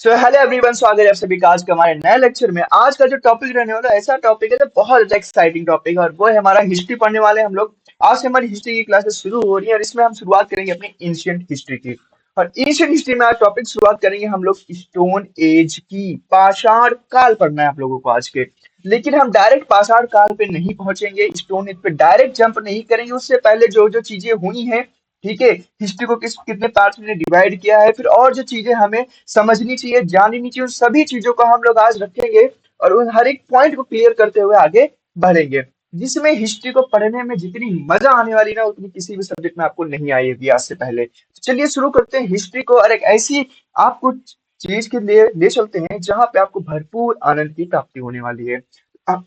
So hello everyone, स्वागत है आप सभी का आज के हमारे नए लेक्चर में। आज का जो टॉपिक रहने वाला है, ऐसा टॉपिक है जो बहुत ज्यादा एक्साइटिंग टॉपिक है और वो है हमारा हिस्ट्री पढ़ने वाले हैं हम लोग। आज से हमारी हिस्ट्री की क्लासेस शुरू हो रही है और इसमें हम शुरुआत करेंगे अपनी एंशियंट हिस्ट्री की। और एंशियंट हिस्ट्री में आज टॉपिक शुरुआत करेंगे हम लोग स्टोन एज की। पाषाण काल पढ़ना है आप लोगों को आज के। लेकिन हम डायरेक्ट पाषाण काल पे नहीं पहुंचेंगे, स्टोन एज पे डायरेक्ट जंप नहीं करेंगे। उससे पहले जो जो चीजें हुई हैं, ठीक है, हिस्ट्री को कितने पार्ट्स में डिवाइड किया है, फिर और जो चीजें हमें समझनी चाहिए, जाननी चाहिए, उन सभी चीजों को हम लोग आज रखेंगे और उन हर एक पॉइंट को क्लियर करते हुए आगे बढ़ेंगे। जिसमें हिस्ट्री को पढ़ने में जितनी मजा आने वाली ना, उतनी किसी भी सब्जेक्ट में आपको नहीं आई होगी आज से पहले। तो चलिए शुरू करते हैं हिस्ट्री को और एक ऐसी आपको चीज के लिए ले चलते हैं जहां पे आपको भरपूर आनंद की प्राप्ति होने वाली है। अब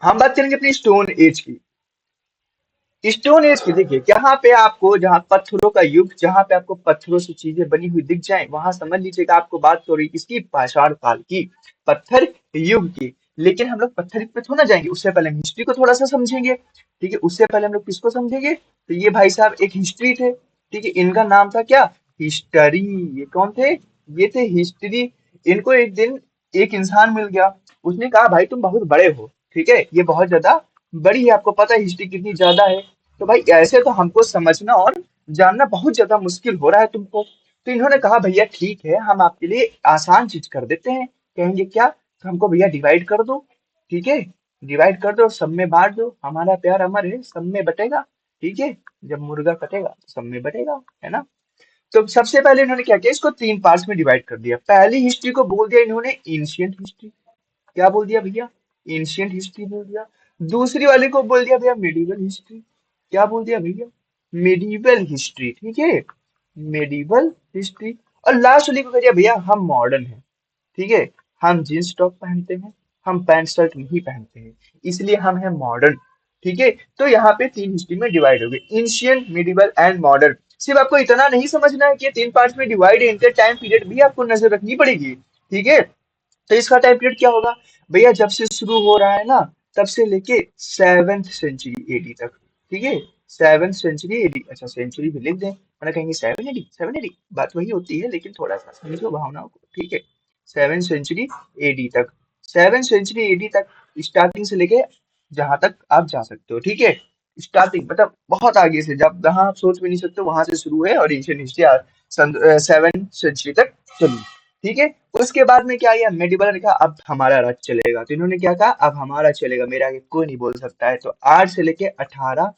हम बात करेंगे अपनी स्टोन एज की। स्टोन एज की देखिए, यहाँ पे आपको, जहाँ पत्थरों का युग, जहाँ पे आपको पत्थरों से चीजें बनी हुई दिख जाए, वहां समझ लीजिएगा आपको बात हो रही किसकी, पाषाण काल की, पत्थर युग की। लेकिन हम लोग पत्थर युग पे थोड़ा ना जाएंगे, उससे पहले हम हिस्ट्री को थोड़ा सा समझेंगे। ठीक है, उससे पहले हम लोग किसको समझेंगे, तो ये भाई साहब एक हिस्ट्री थे। ठीक है, इनका नाम था क्या, हिस्टरी। ये कौन थे, ये थे हिस्ट्री। इनको एक दिन एक इंसान मिल गया, उसने कहा भाई तुम बहुत बड़े हो, ठीक है, ये बहुत ज्यादा बड़ी है, आपको पता है हिस्ट्री कितनी ज्यादा है। तो भाई ऐसे तो हमको समझना और जानना बहुत ज्यादा मुश्किल हो रहा है तुमको। तो इन्होंने कहा भैया ठीक है, हम आपके लिए आसान चीज कर देते हैं। कहेंगे क्या, तो हमको भैया डिवाइड कर दो। ठीक है, डिवाइड कर दो, सब में बांट दो, हमारा प्यार अमर है, सब में बटेगा। ठीक है, जब मुर्गा कटेगा तो सब में बटेगा, है ना। तो सबसे पहले इन्होंने क्या किया, इसको तीन पार्ट्स में डिवाइड कर दिया। पहली हिस्ट्री को बोल दिया इन्होंने एंशियंट हिस्ट्री। क्या बोल दिया भैया, एंशियंट हिस्ट्री बोल दिया। दूसरी वाले को बोल दिया भैया मेडिवल हिस्ट्री। क्या बोल दिया भैया, मेडिवल हिस्ट्री। ठीक है, मेडिवल हिस्ट्री। और लास्ट वाली को कह दिया भैया हम मॉडर्न हैं। ठीक है, हम जींस टॉप पहनते हैं, हम पैंट शर्ट नहीं पहनते हैं, इसलिए हम हैं मॉडर्न। ठीक है, तो यहाँ पे तीन हिस्ट्री में डिवाइड हो गए, एंशियंट, मिडिवल एंड मॉडर्न। सिर्फ आपको इतना नहीं समझना है कि ये तीन पार्ट्स में डिवाइड है, इनके टाइम पीरियड भी आपको नजर रखनी पड़ेगी। ठीक है, तो इसका टाइम पीरियड क्या होगा भैया, जब से शुरू हो रहा है ना, तब से लेके 7th सेंचुरी एडी तक। ठीक है, 7th सेंचुरी एडी, अच्छा सेंचुरी भी लिख दें, मैंने कहेंगे 7 एडी, 7 एडी, बात वही होती है, लेकिन थोड़ा सा समझो भावनाओं को। ठीक है, 7th सेंचुरी एडी तक, 7th सेंचुरी एडी तक, स्टार्टिंग से लेके जहां तक आप जा सकते हो। ठीक है, स्टार्टिंग मतलब बहुत आगे से, जब जहां आप सोच भी नहीं सकते वहां से शुरू है और एंशियंट हिस्ट्री 7th सेंचुरी तक चली। ठीक है, उसके बाद में क्या आया, मेडिवल ने कहा अब हमारा राज चलेगा। तो इन्होंने क्या कहा, अब हमारा चलेगा, मेरा आगे कोई नहीं बोल सकता है। तो 8 से लेके 18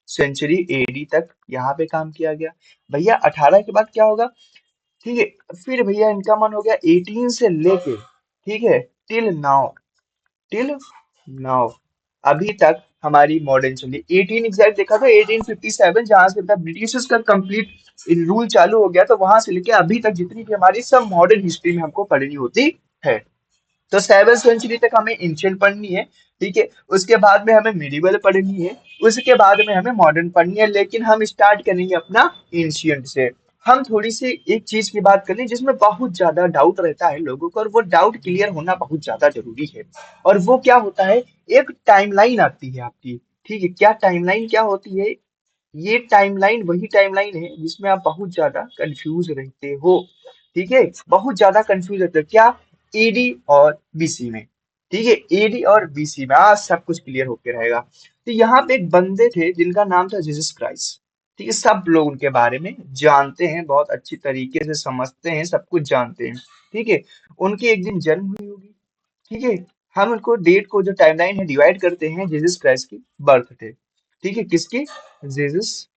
सेंचुरी एडी तक यहाँ पे काम किया गया। भैया 18 के बाद क्या होगा, ठीक है, फिर भैया इनका मन हो गया 18 से लेके, ठीक है, टिल नाउ, टिल नाउ, अभी तक हमारी मॉडर्न चली। 18 एग्जैक्ट देखा तो 1857, जहां से ब्रिटिशर्स का कंप्लीट रूल चालू हो गया, तो वहां से लेके अभी तक जितनी भी हमारी सब मॉडर्न हिस्ट्री में हमको पढ़नी होती है। तो 7th सेंचुरी तक हमें एंशियंट पढ़नी है। ठीक है, उसके बाद में हमें मिडिवल पढ़नी है, उसके बाद में हमें मॉडर्न पढ़नी है, लेकिन हम स्टार्ट करेंगे अपना एंशियंट से। हम थोड़ी सी एक चीज की बात करें जिसमें बहुत ज्यादा डाउट रहता है लोगों को, और वो डाउट क्लियर होना बहुत ज्यादा जरूरी है। और वो क्या होता है, एक टाइमलाइन आती है आपकी। ठीक है, क्या टाइमलाइन क्या होती है, ये टाइमलाइन वही टाइमलाइन है जिसमें आप बहुत ज्यादा कंफ्यूज रहते हो। ठीक है, बहुत ज्यादा कंफ्यूज रहते हो, क्या, एडी और बीसी में। ठीक है, एडी और बीसी में आज सब कुछ क्लियर होके रहेगा। तो यहाँ पे एक बंदे थे जिनका नाम था जीसस क्राइस्ट। ठीक है, सब लोग उनके बारे में जानते हैं, बहुत अच्छी तरीके से समझते हैं, सब कुछ जानते हैं। ठीक है, उनकी एक दिन जन्म हुई होगी। ठीक है, हम उनको डेट को, जो टाइमलाइन है, डिवाइड करते हैं जीसस क्राइस्ट की बर्थ डे। ठीक है, किसकी, जीसस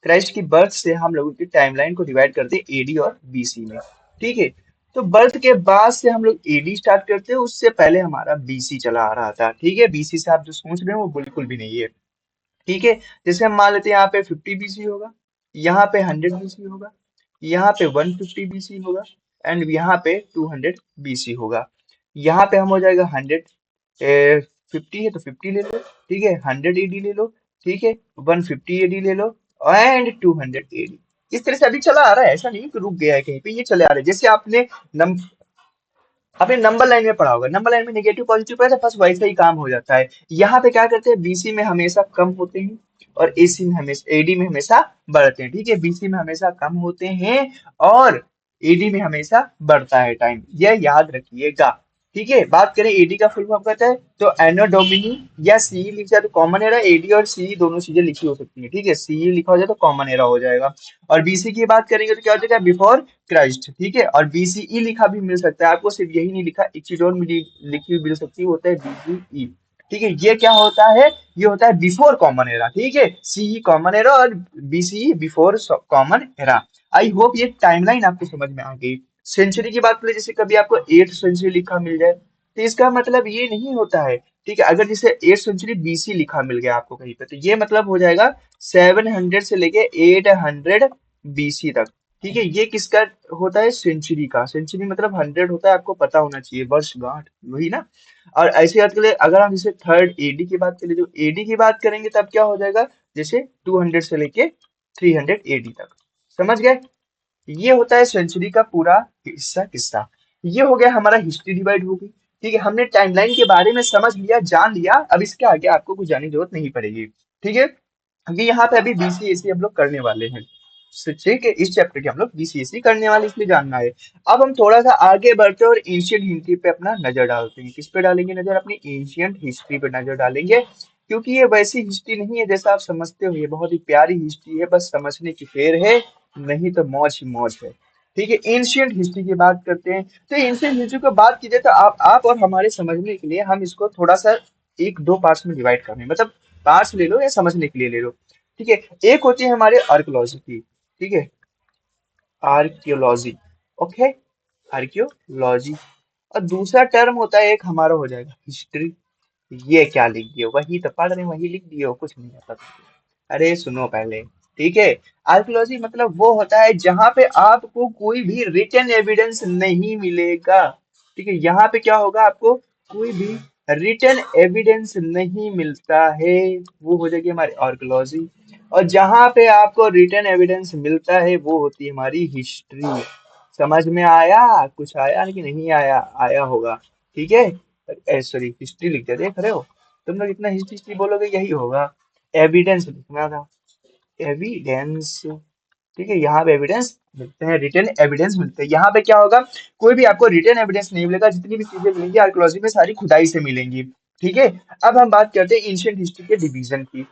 क्राइस्ट की बर्थ से हम लोगों की टाइमलाइन को डिवाइड करते हैं एडी और बीसी में। ठीक है, तो बर्थ के बाद से हम लोग एडी स्टार्ट करते हैं, उससे पहले हमारा बीसी चला आ रहा था। ठीक है, बीसी से आप जो सोच रहे हो वो बिल्कुल भी नहीं है। ठीक है, जैसे हम मान लेते हैं यहाँ पे 50 बीसी होगा, यहाँ पे 100 बीसी होगा, यहाँ पे 150 बीसी होगा, एंड यहाँ पे 200 बीसी होगा। यहाँ पे हम हो जाएगा 100, 50 है तो 50 ले लो। ठीक है, 100 एडी ले लो। ठीक है, 150 एडी ले लो, एंड 200 एडी। इस तरह से अभी चला आ रहा है, ऐसा नहीं कि रुक गया है कहीं पे, ये चले आ रहे हैं। जैसे आपने नंबर लाइन में पढ़ा होगा, नंबर लाइन में नेगेटिव पॉजिटिव पढ़ा था, बस वैसा ही काम हो जाता है। यहाँ पे क्या करते हैं, बीसी में हमेशा कम होते हैं और एसी में हमेशा, एडी में हमेशा बढ़ते हैं। ठीक है, बीसी में हमेशा कम होते हैं और एडी में हमेशा बढ़ता है टाइम, यह याद रखिएगा। ठीक है, बात करें एडी का फुल फॉर्म कहता है तो एनो डोमिनी या सीई लिख जाए तो कॉमन एरा, एडी और सीई दोनों चीजें लिखी हो सकती है। ठीक है, सीई लिखा हो जाए तो कॉमन एरा हो जाएगा। और बीसी की बात करेंगे तो क्या हो जाएगा, बिफोर क्राइस्ट। ठीक है, और बीसीई लिखा भी मिल सकता है आपको, सिर्फ यही नहीं लिखा, एक चीज और लिखी हुई मिल सकती है, वो होता है बीसीई। ठीक है, ये क्या होता है, ये होता है बिफोर कॉमन एरा। ठीक है, सीई कॉमन एरा और BCE before common era. I hope ये टाइमलाइन आपको समझ में आ गई। सेंचुरी की बात करें, जैसे कभी आपको 8th सेंचुरी लिखा मिल जाए तो इसका मतलब ये नहीं होता है। ठीक है, अगर जैसे 8th सेंचुरी बीसी लिखा मिल गया आपको कहीं पे तो ये मतलब हो जाएगा 700 से लेके 800 बीसी तक। ठीक है, ये किसका होता है, सेंचुरी का। सेंचुरी मतलब 100 होता है, आपको पता होना चाहिए, वर्षगांठ, वही ना। और ऐसे बात करें, अगर हम जैसे थर्ड एडी की बात करें, तो एडी की बात करेंगे तब क्या हो जाएगा, जैसे 200 से लेके 300 एडी तक। समझ गए, ये होता है सेंचुरी का पूरा हिस्सा किस्सा। ये हो गया हमारा हिस्ट्री डिवाइड हो गई। ठीक है, हमने टाइमलाइन के बारे में समझ लिया, जान लिया, अब इसके आगे आपको कुछ जानने की जरूरत नहीं पड़ेगी। ठीक है, क्योंकि यहाँ पे अभी बीसीएससी हम लोग करने वाले हैं। ठीक है, इस चैप्टर के हम लोग बीसीएससी करने वाले, इसलिए जानना है। अब हम थोड़ा सा आगे बढ़ते हैं और एंशियंट हिस्ट्री पे अपना नजर डालते हैं। किस पे डालेंगे नजर, अपनी एंशियंट हिस्ट्री पे नजर डालेंगे। क्योंकि ये वैसी हिस्ट्री नहीं है जैसा आप समझते हो, ये बहुत ही प्यारी हिस्ट्री है, बस समझने की फेर है, नहीं तो मौज ही मौज है। ठीक है, एंशियंट हिस्ट्री की बात करते हैं। तो एंशियंट हिस्ट्री को बात कीजिए तो आप और हमारे समझने के लिए हम इसको थोड़ा सा एक दो पार्ट्स में डिवाइड कर रहे हैं, मतलब पार्ट्स ले लो या समझने के लिए ले लो। ठीक है, एक होती है हमारे आर्कोलॉजी की। ठीक है, आर्कियोलॉजी, ओके, आर्कियोलॉजी। और दूसरा टर्म होता है एक हमारा हो जाएगा हिस्ट्री। ये क्या लिख दिए, वही तो पढ़ रहे हैं, वही लिख दिए हो, कुछ नहीं आता। अरे सुनो पहले। ठीक है, आर्कियोलॉजी मतलब वो होता है जहां पे आपको कोई भी रिटन एविडेंस नहीं मिलेगा। ठीक है, यहाँ पे क्या होगा, आपको कोई भी रिटन एविडेंस नहीं मिलता है, वो हो जाएगी हमारी आर्कियोलॉजी। और जहां पे आपको रिटन एविडेंस मिलता है वो होती है हमारी हिस्ट्री। समझ में आया, कुछ आया कि नहीं आया, आया होगा। ठीक है, सॉरी हिस्ट्री लिख दिया, देख रहे हो तुम लोग, इतना हिस्ट्री हिस्ट्री बोलोगे यही होगा। एविडेंस लिखना था, एविडेंस। ठीक है, यहाँ पे एविडेंस मिलते हैं, रिटन एविडेंस मिलते हैं। यहाँ पे क्या होगा, कोई भी आपको रिटन एविडेंस नहीं मिलेगा, जितनी भी चीजें मिलेंगी आर्कियोलॉजी में सारी खुदाई से मिलेंगी। ठीक है, अब हम बात करते हैं एंशियंट हिस्ट्री के डिवीजन की।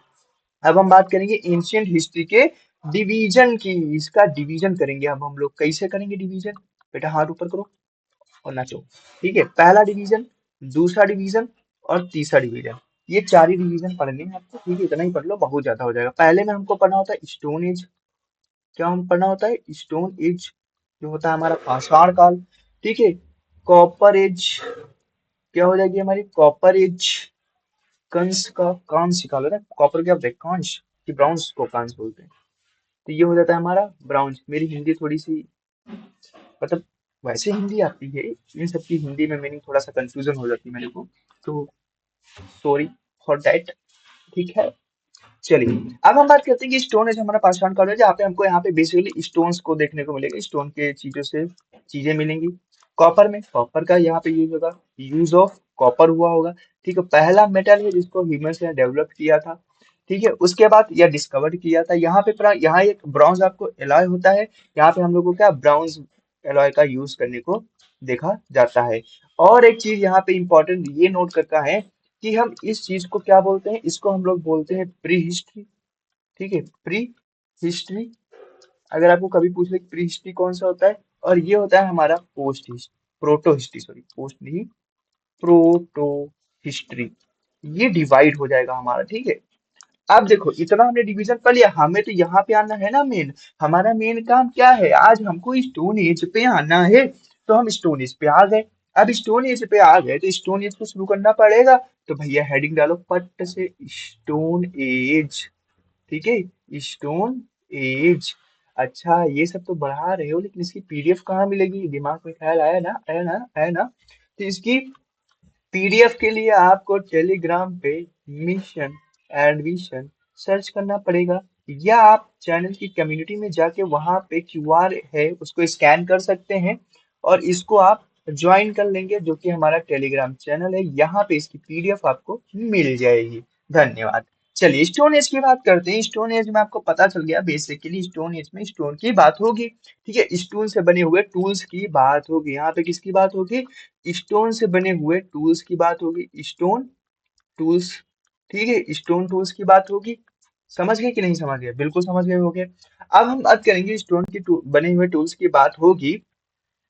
अब हम बात करेंगे एंशियंट हिस्ट्री के डिवीजन की। इसका डिवीजन करेंगे अब हम लोग, कैसे करेंगे डिवीजन, बेटा हाथ ऊपर करो और नाचो। ठीक है, पहला डिवीजन, दूसरा डिवीजन और तीसरा डिवीजन, ये चार ही डिवीजन पढ़ने हैं आपको। ठीक है, इतना ही पढ़ लो, बहुत ज्यादा हो जाएगा। पहले में हमको पढ़ना होता है स्टोन एज। क्या हम पढ़ना होता है, स्टोन एज, जो होता है हमारा पाषाण काल। ठीक है, कॉपर एज, क्या हो जाएगी हमारी कॉपर एज, कंस का कांस निकालो ना, कॉपर क्या होता है, कांस, कि ब्राउन्स को कांस बोलते हैं। तो ये हो जाता है हमारा ब्राउन्स। मेरी हिंदी थोड़ी सी, मतलब वैसे हिंदी आती है, इन सबकी हिंदी में मीनिंग थोड़ा सा कंफ्यूजन हो जाती है मेरे को, तो सॉरी फॉर दैट। ठीक है, चलिए अब हम बात करते हैं कि स्टोन एज हमारा पाषाण काल है, जहाँ पे हमको यहाँ पे बेसिकली स्टोन्स को देखने को मिलेगा, स्टोन के चीजों से चीजें मिलेंगी। कॉपर में, कॉपर का यहाँ पे यूज होगा, यूज ऑफ कॉपर हुआ होगा। ठीक है, पहला मेटल है जिसको ह्यूमंस ने डेवलप किया था। ठीक है, उसके बाद यह डिस्कवर किया था। यहाँ पे यहाँ एक ब्रॉन्ज आपको एलॉय होता है, यहाँ पे हम लोग को क्या ब्राउन्स एलॉय का यूज करने को देखा जाता है। और एक चीज यहाँ पे इंपॉर्टेंट ये नोट करना है कि हम इस चीज को क्या बोलते हैं, इसको हम लोग बोलते हैं प्री हिस्ट्री। ठीक है, प्री हिस्ट्री। अगर आपको कभी पूछ ले प्री हिस्ट्री कौन सा होता है, और ये होता है हमारा post history, proto history, sorry post नहीं, प्रोटो हिस्ट्री। ये डिवाइड हो जाएगा हमारा। ठीक है, अब देखो इतना हमने डिवीजन कर लिया, हमें तो यहाँ पे आना है ना मेन। हमारा मेन काम क्या है, आज हमको स्टोन एज पे आना है, तो हम स्टोन एज पे आ गए। अब स्टोन एज पे आ गए तो स्टोन एज को शुरू करना पड़ेगा। तो भैया हेडिंग डालो पट से, स्टोन एज। ठीक है, स्टोन एज। अच्छा ये सब तो बढ़ा रहे हो, लेकिन इसकी पीडीएफ कहाँ मिलेगी, दिमाग में ख्याल आया ना, आया ना, आया ना। तो इसकी पीडीएफ के लिए आपको टेलीग्राम पे मिशन एडमिशन सर्च करना पड़ेगा, या आप चैनल की कम्युनिटी में जाके वहां पे क्यूआर है उसको स्कैन कर सकते हैं, और इसको आप ज्वाइन कर लेंगे, जो कि हमारा टेलीग्राम चैनल है। यहाँ पे इसकी पीडीएफ आपको मिल जाएगी। धन्यवाद। चलिए स्टोन एज की बात करते हैं। स्टोन एज में आपको पता चल गया, बेसिकली स्टोन एज में स्टोन की बात होगी। ठीक है, स्टोन से बने हुए टूल्स की बात होगी। यहाँ पे किसकी बात होगी? स्टोन से बने हुए टूल्स की बात होगी। स्टोन टूल्स, ठीक है, स्टोन टूल्स की बात होगी। समझ गए कि नहीं समझ गए? बिल्कुल समझ गए होंगे। अब हम बात करेंगे स्टोन की बने हुए टूल्स की बात होगी।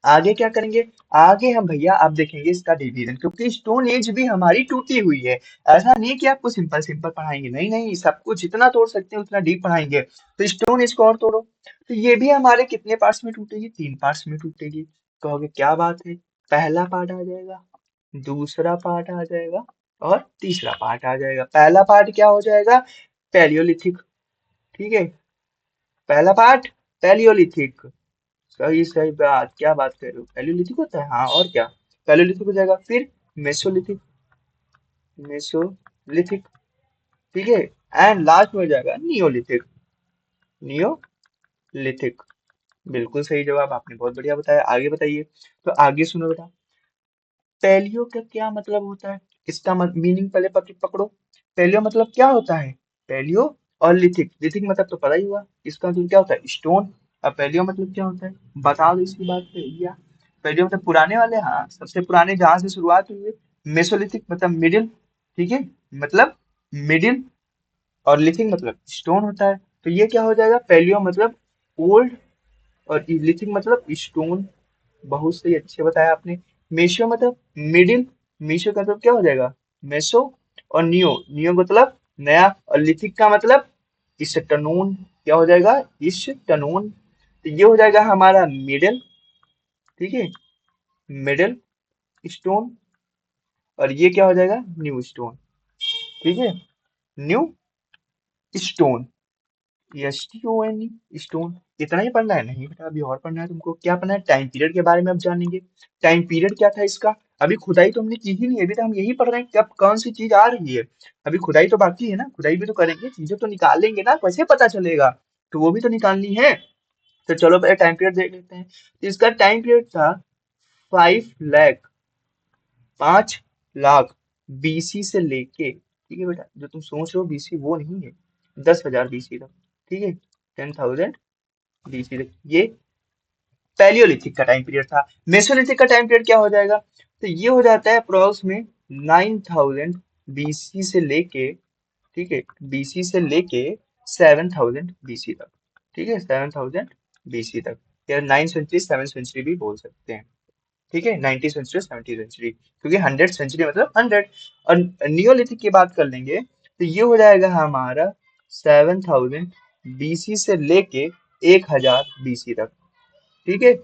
आगे क्या करेंगे? आगे हम भैया आप देखेंगे इसका डिवीजन, क्योंकि स्टोन एज भी हमारी टूटी हुई है। ऐसा नहीं कि आपको सिंपल सिंपल पढ़ाएंगे, नहीं नहीं, सब कुछ जितना तोड़ सकते हैं उतना डीप पढ़ाएंगे। तो स्टोन एज को और तोड़ो। तो ये भी हमारे कितने पार्ट्स में टूटेगी? 3 पार्ट्स में टूटेगी। कहोगे क्या बात है? पहला पार्ट आ जाएगा, दूसरा पार्ट आ जाएगा, और तीसरा पार्ट आ जाएगा। पहला पार्ट क्या हो जाएगा? पैलियोलिथिक। ठीक है, पहला पार्ट पैलियोलिथिक। सही सही बात, क्या बात कर रहे हो? पैलियोलिथिक होता है, हाँ और क्या। पैलियोलिथिक हो जाएगा। फिर मेसोलिथिक, मेसोलिथिक, ठीक है। एंड लास्ट में हो जाएगा नियोलिथिक, नियोलिथिक। बिल्कुल सही जवाब, आपने बहुत बढ़िया बताया। आगे बताइए। तो आगे सुनो बेटा, पैलियो का क्या मतलब होता है? इसका मीनिंग पहले पकड़ो। पैलियो मतलब क्या होता है? पैलियो और लिथिक, लिथिक मतलब तो पता ही हुआ, इसका मतलब क्या होता है? स्टोन। अब पैलियो मतलब क्या होता है? बता दो इसकी बात पे भैया। पैलियो मतलब पुराने वाले, हाँ, सबसे पुराने जहां से शुरुआत हुई है। मेसोलिथिक मतलब मिडिल, ठीक है, मतलब मिडिल। और लिथिक मतलब स्टोन होता है। तो ये क्या हो जाएगा? पैलियो मतलब ओल्ड, और लिथिक मतलब स्टोन। बहुत सही, अच्छे बताया आपने। मेसो मतलब मिडिल, मेसो का मतलब क्या हो जाएगा? मेसो। और नियो, नियो मतलब नया। और लिथिक का मतलब ईस्टर्नोन, क्या हो जाएगा? ईस्टर्नोन। तो ये हो जाएगा हमारा मिडिल, ठीक है, मिडिल स्टोन। और ये क्या हो जाएगा? न्यू स्टोन, ठीक है, new stone, S T O N, stone. इतना ही पढ़ना है? नहीं बेटा, अभी और पढ़ना है तुमको। क्या पढ़ना है? टाइम पीरियड के बारे में अब जानेंगे। टाइम पीरियड क्या था इसका? अभी खुदाई तो हमने की ही नहीं है, अभी तो हम यही पढ़ रहे हैं कि अब कौन सी चीज आ रही है। अभी खुदाई तो बाकी है ना, खुदाई भी तो करेंगे, चीजें तो निकालेंगे ना, कैसे पता चलेगा? तो वो भी तो निकालनी है। तो चलो पहले टाइम पीरियड देख लेते हैं। तो इसका टाइम पीरियड था 5 लाख, 5 लाख बीसी से लेके, ठीक है बेटा, जो तुम सोच रहे हो बीसी वो नहीं है, 10,000 बीसी तक, ठीक है, 10,000 बीसी तक। ये पैलियोलिथिक का टाइम पीरियड था। मेसोलिथिक का टाइम पीरियड क्या हो जाएगा? तो ये हो जाता है अप्रोक्स में 9,000 बीसी से लेके, ठीक है, बीसी से लेके 7,000 बीसी तक, ठीक है, 7,000 बीसी तक, या 9th सेंचुरी 7th सेंचुरी भी बोल सकते हैं। ठीक है, 90th सेंचुरी 70th सेंचुरी, क्योंकि 100th सेंचुरी मतलब 100। और नियोलिथिक की बात कर लेंगे तो ये हो जाएगा हमारा 7,000 बीसी से लेके 1,000 बीसी तक, ठीक है,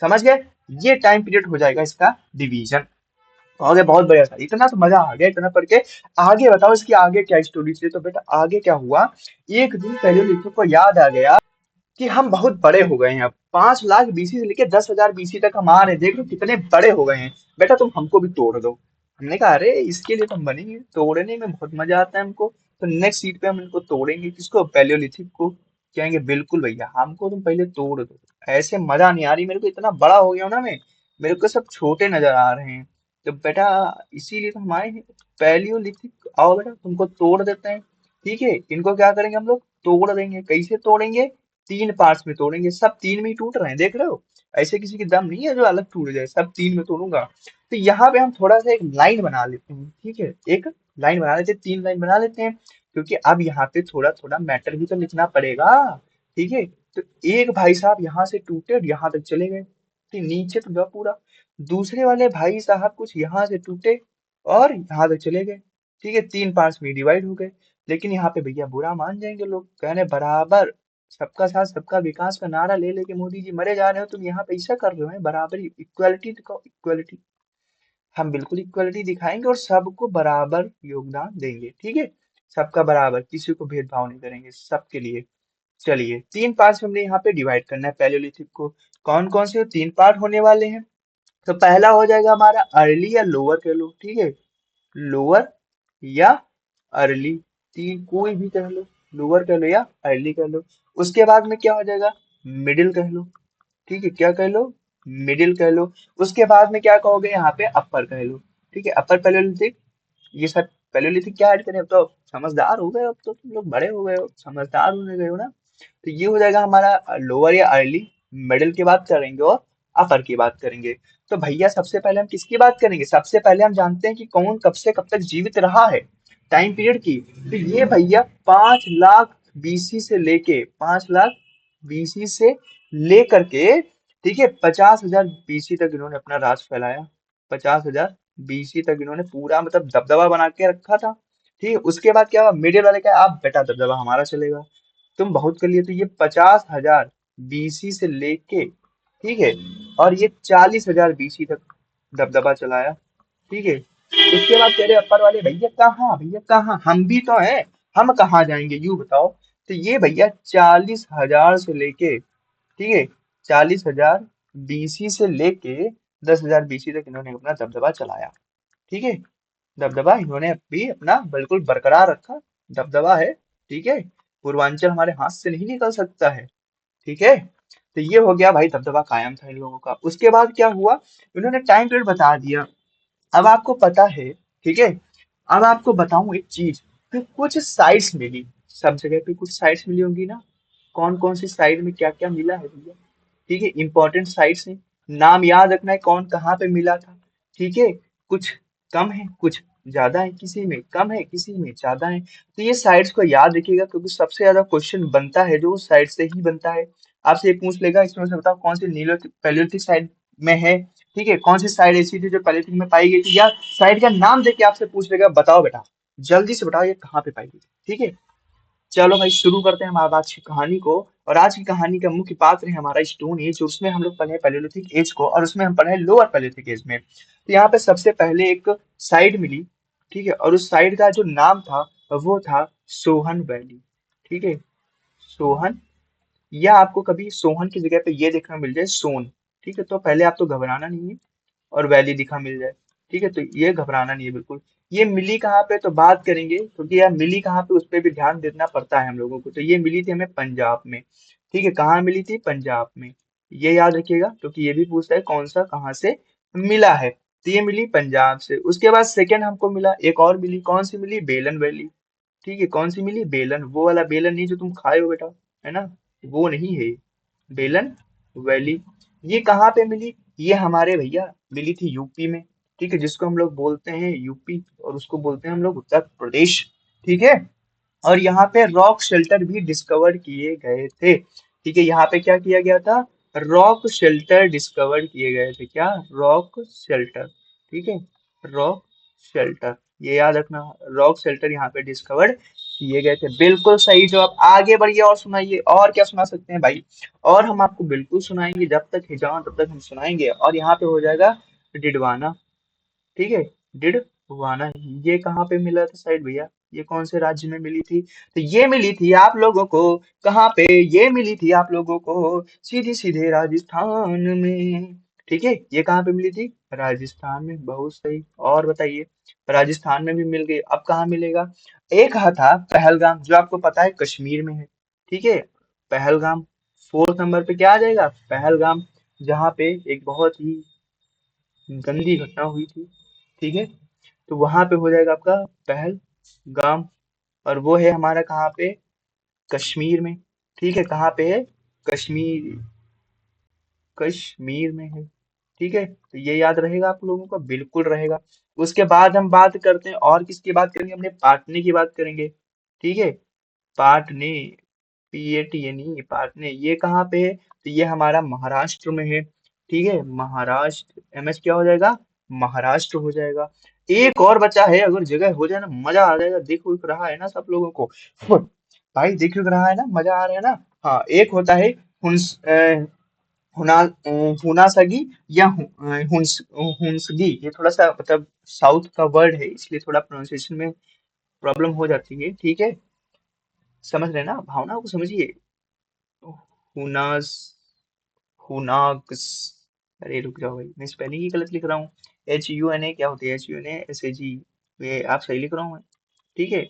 समझ गए? ये टाइम पीरियड हो जाएगा इसका डिवीजन। हो गया, बहुत बढ़िया था, इतना तो मजा आ गया इतना पढ़ के। आगे बताओ इसकी आगे क्या स्टोरी थी? तो बेटा आगे क्या हुआ, एक दिन पहले लिखो को याद आ गया कि हम बहुत बड़े हो गए हैं। अब 5 लाख बीसी से लेके 10,000 बीसी तक हम आ रहे हैं, देख लो कितने बड़े हो गए हैं। बेटा तुम हमको भी तोड़ दो। हमने कहा अरे इसके लिए तो हम बनेंगे, तोड़ने में बहुत मजा आता है हमको। तो नेक्स्ट सीट पे हम इनको तोड़ेंगे, किसको? पैलियोलिथिक को। कहेंगे बिल्कुल भैया, हमको तुम पहले तोड़ दो। ऐसे मजा नहीं आ रही मेरे को, इतना बड़ा हो गया हूं ना मैं, मेरे को सब छोटे नजर आ रहे हैं। तो बेटा इसीलिए तो हम आए हैं। पैलियोलिथिक आओ बेटा, तुमको तोड़ देते हैं। ठीक है, इनको क्या करेंगे हम लोग? तोड़ देंगे। कैसे तोड़ेंगे? 3 पार्ट्स में तोड़ेंगे। सब तीन में ही टूट रहे हैं, देख रहे हो? ऐसे किसी की दम नहीं है जो अलग टूट जाए, सब तीन में तोड़ूंगा। तो यहाँ पे हम थोड़ा सा एक लाइन बना लेते हैं, ठीक है, एक लाइन बना लेते हैं, 3 लाइन बना लेते हैं, क्योंकि अब यहाँ पे थोड़ा थोड़ा मैटर भी तो लिखना पड़ेगा। ठीक है, तो एक भाई साहब यहाँ से टूटे और यहाँ तक चले गए, तो नीचे तो गया पूरा। दूसरे वाले भाई साहब कुछ यहाँ से टूटे और यहाँ तक चले गए, ठीक है, 3 पार्ट्स में डिवाइड हो गए। लेकिन यहाँ पे भैया बुरा मान जाएंगे लोग, कहने बराबर सबका साथ सबका विकास का नारा ले लेके मोदी जी मरे जा रहे हो, तुम यहाँ पे ऐसा कर रहे हो? बराबरी, इक्वालिटी दिखाओ, इक्वालिटी। हम बिल्कुल इक्वालिटी दिखाएंगे और सबको बराबर योगदान देंगे, ठीक है, सबका बराबर, किसी को भेदभाव नहीं करेंगे, सबके लिए। चलिए 3 पार्ट्स में हमने यहाँ पे डिवाइड करना है पैलियोलिथिक को। कौन कौन से 3 पार्ट होने वाले हैं? तो पहला हो जाएगा हमारा अर्ली या लोअर कह लो, ठीक है, लोअर या अर्ली, तीन कोई भी कह लो, लोअर कह लो या अर्ली कह लो। उसके बाद में क्या हो जाएगा? मिडिल कह लो, ठीक है, क्या कह लो? मिडिल कह लो। उसके बाद में क्या कहोगे? यहाँ पे अपर कह लो, ठीक है, अपर पैलेolithic। ये सब पैलियोलिथिक क्या ऐड करें, अब तो समझदार हो गए, अब तो तुम लोग बड़े हो गए हो, समझदार होने गए हो ना। तो ये हो जाएगा हमारा लोअर या अर्ली। मिडिल की बात करेंगे और अपर की बात करेंगे। तो भैया सबसे पहले हम किसकी बात करेंगे, सबसे पहले हम जानते हैं कि कौन कब से कब तक जीवित रहा है, टाइम पीरियड की। तो ये भैया 5 लाख बीसी से लेके 5 लाख बीसी से लेकर के, ठीक है, 50,000 बीसी तक इन्होंने अपना राज फैलाया। 50,000 बीसी तक इन्होंने पूरा मतलब दबदबा बना के रखा था। ठीक है, उसके बाद क्या हुआ, मिडिल वाले का आप बेटा दबदबा हमारा चलेगा, तुम बहुत कर लिए। तो ये 50,000 बीसी से लेके, ठीक है, और ये 40,000 बीसी तक दबदबा चलाया। ठीक है, उसके बाद कह रहे अपर वाले भैया कहाँ, भैया कहाँ, हम भी तो हैं, हम कहाँ जाएंगे यूं बताओ। तो ये भैया 40,000 से लेके, ठीक है, 40,000 बीसी से लेके 10,000 बीसी तक इन्होंने अपना दबदबा चलाया। ठीक है, दबदबा इन्होंने भी अपना बिल्कुल बरकरार रखा, दबदबा है। ठीक है, पूर्वांचल हमारे हाथ से नहीं निकल सकता है। ठीक है, तो ये हो गया भाई, दबदबा कायम था इन लोगों का। उसके बाद क्या हुआ, इन्होंने टाइम पीरियड बता दिया। अब आपको पता है, ठीक है, अब आपको बताऊं एक चीज, कि कुछ साइट्स मिली, सब जगह पे कुछ साइट्स मिली होंगी ना। कौन कौन सी साइट में क्या क्या मिला है भैया, ठीक है, इंपॉर्टेंट साइट्स हैं, नाम याद रखना है कौन कहाँ पे मिला था। ठीक है, कुछ कम है कुछ ज्यादा है, किसी में कम है किसी में ज्यादा है। तो ये साइट्स को याद रखिएगा, क्योंकि सबसे ज्यादा क्वेश्चन बनता है जो साइट से ही बनता है। आपसे ये पूछ लेगा इसमें से बताओ कौन सी नीलोथिक पैलियोलिथिक साइट में है। ठीक है, कौन सी साइट ऐसी थी जो पैलियोलिथिक में पाई गई थी, या साइट का नाम देके आपसे पूछ लेगा, बताओ बेटा जल्दी से बताओ ये कहाँ पे पाई गई थी। ठीक है, चलो भाई शुरू करते हैं हमारी आज की कहानी को। और आज की कहानी का मुख्य पात्र है हमारा स्टोन एज, उसमें हम लोग पढ़े हैं पैलियोलिथिक एज को, और उसमें हम पढ़े हैं लोअर पैलियोलिथिक एज में। तो यहाँ पे सबसे पहले एक साइड मिली, ठीक है, और उस साइड का जो नाम था वो था सोहन वैली। ठीक है, सोहन, या आपको कभी सोहन की जगह पे ये देखना मिल जाए सोन, ठीक है, तो पहले आप तो घबराना नहीं है, और वैली दिखा मिल जाए, ठीक है, तो ये घबराना नहीं है बिल्कुल। ये मिली कहाँ पे तो बात करेंगे, क्योंकि यार मिली कहाँ पे उस पर भी ध्यान देना पड़ता है हम लोगों को। तो ये मिली थी हमें पंजाब में। ठीक है, कहाँ मिली थी, पंजाब में। ये याद रखिएगा, क्योंकि ये भी पूछता है कौन सा कहाँ से मिला है। तो ये मिली पंजाब से। उसके बाद सेकंड हमको मिला, एक और मिली, कौन सी मिली, बेलन वैली। ठीक है, कौन सी मिली, बेलन, वो वाला बेलन नहीं जो तुम खाए हो बेटा, है ना, वो नहीं है, बेलन वैली। ये कहाँ पे मिली, ये हमारे भैया मिली थी यूपी में। ठीक है, जिसको हम लोग बोलते हैं यूपी, और उसको बोलते हैं हम लोग उत्तर प्रदेश। ठीक है, और यहाँ पे रॉक शेल्टर भी डिस्कवर किए गए थे। ठीक है, यहाँ पे क्या किया गया था, रॉक शेल्टर डिस्कवर किए गए थे, क्या, रॉक शेल्टर। ठीक है, रॉक शेल्टर, ये याद रखना, रॉक शेल्टर यहाँ पे डिस्कवर किए गए थे। बिल्कुल सही जवाब, आगे बढ़िए और सुनाइए, और क्या सुना सकते हैं भाई। और हम आपको बिल्कुल सुनाएंगे, जब तक है जान तब तक हम सुनाएंगे। और यहाँ पे हो जाएगा डिडवाना। ठीक है, डिडवाना, ये कहाँ पे मिला था साइड भैया, ये कौन से राज्य में मिली थी, तो ये मिली थी आप लोगों को, कहाँ पे, ये मिली थी आप लोगों को सीधी सीधे राजस्थान में। ठीक है, ये कहाँ पे मिली थी, राजस्थान में, बहुत सही। और बताइए, राजस्थान में भी मिल गई, अब कहाँ मिलेगा। एक था पहलगाम, जो आपको पता है कश्मीर में है। ठीक है, पहलगाम, फोर्थ नंबर पे क्या आ जाएगा, पहलगाम, जहाँ पे एक बहुत ही गंदी घटना हुई थी। ठीक है, तो वहां पे हो जाएगा आपका पहलगाम, और वो है हमारा कहाँ पे, कश्मीर में। ठीक है, कहाँ पे है, कश्मीर, कश्मीर में है। ठीक है, तो ये याद रहेगा आप लोगों को, बिल्कुल रहेगा। उसके बाद हम बात करते हैं, और किसकी बात करेंगे, हमने पाटने की बात करेंगे। ठीक है, पाटने, PATNE, पाटने, ये कहाँ पे है, तो ये हमारा महाराष्ट्र में है। ठीक है, महाराष्ट्र, MS क्या हो जाएगा, महाराष्ट्र हो जाएगा। एक और बचा है, अगर जगह हो जाए ना मजा आ जाएगा, देख उख रहा है ना सब लोगों को, भाई देख उख रहा है ना, मजा आ रहा है ना। हाँ, एक होता है हुंस हुना हुनासगी, या हुंसगी, ये थोड़ा सा मतलब साउथ का वर्ड है, इसलिए थोड़ा प्रोनाउंसिएशन में प्रॉब्लम हो जाती है। ठीक है, समझ रहे हैं ना, भावना को समझिए। हुनास, हुनाक्स, अरे रुक जाओ भाई, मैं स्पेलिंग ही गलत लिख रहा हूँ। HUNA क्या होती है, HUNASAG, ये आप सही लिख रहा हूँ मैं। ठीक है,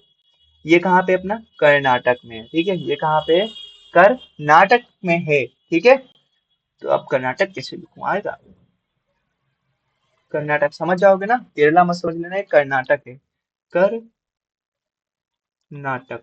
ये कहाँ पे अपना कर्नाटक में है। ठीक है, ये कहाँ पे है, कर्नाटक में है। ठीक है, तो अब कर्नाटक कैसे लिखूं आएगा, कर्नाटक समझ जाओगे ना, केरला मत समझ लेना, ये कर्नाटक है। कर्नाटक।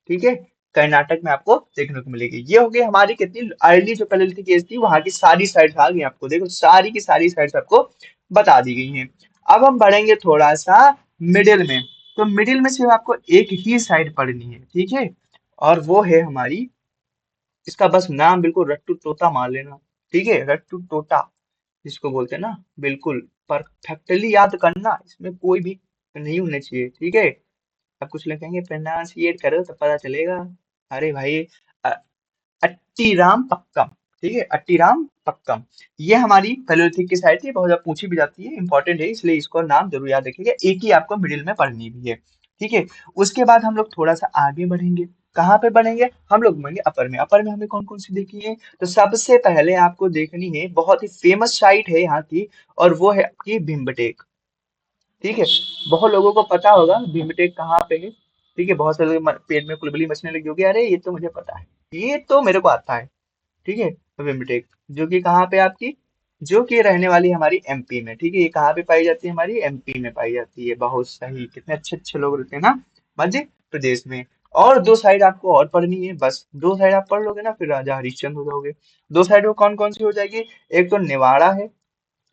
ठीक है, कर्नाटक में आपको देखने को मिलेगी। ये हो गई हमारी कितनी अर्ली जो पैलेलिथिक एज थी, वहां की सारी साइट्स आ गई आपको, देखो सारी की सारी साइट्स आपको बता दी गई हैं। अब हम बढ़ेंगे थोड़ा सा मिडिल में। तो मिडिल में सिर्फ आपको एक ही साइड पढ़नी है, ठीक है, और वो है हमारी, इसका बस नाम बिल्कुल रट्टू तोता मान लेना। ठीक है, रट्टू तोता जिसको बोलते हैं ना, बिल्कुल परफेक्टली याद करना, इसमें कोई भी नहीं होना चाहिए। ठीक है, अब कुछ लोग कहेंगे प्रोनाउंसिएट करो तो पता चलेगा। अरे भाई, अ- अट्टीराम पक्कम। ठीक है, अट्टीराम पक्कम। ये हमारी पैलियोलिथिक की साइड थी, बहुत ज्यादा पूछी भी जाती है, इंपॉर्टेंट है, इसलिए इसको नाम जरूर याद रखिएगा, एक ही आपको मिडिल में पढ़नी भी है। ठीक है, उसके बाद हम लोग थोड़ा सा आगे बढ़ेंगे। कहाँ पे बढ़ेंगे, हम लोग बढ़ेंगे अपर में। अपर में हमें कौन कौन सी देखनी है, तो सबसे पहले आपको देखनी है, बहुत ही फेमस साइट है यहाँ की, और वो है आपकी भीमबेटक। ठीक है, बहुत लोगों को पता होगा भीमटेक कहाँ पे है। ठीक है, बहुत सारे लोग पेट में कुलबली मचने लगी होगी, अरे ये तो मुझे पता है, ये तो मेरे को आता है। ठीक है, भीमटेक जो कि कहाँ पे आपकी, जो कि रहने वाली हमारी एमपी में। ठीक है, ये कहाँ पे पाई जाती है, हमारी एमपी में पाई जाती है। बहुत सही, कितने अच्छे अच्छे लोग रहते हैं ना मध्य प्रदेश में। और दो साइड आपको और पढ़नी है, बस दो साइड आप पढ़ लोगे ना, फिर राजा हरिश्चंद्र हो जाओगे। दो साइड वो कौन कौन सी हो जाएगी, एक तो नेवाड़ा है।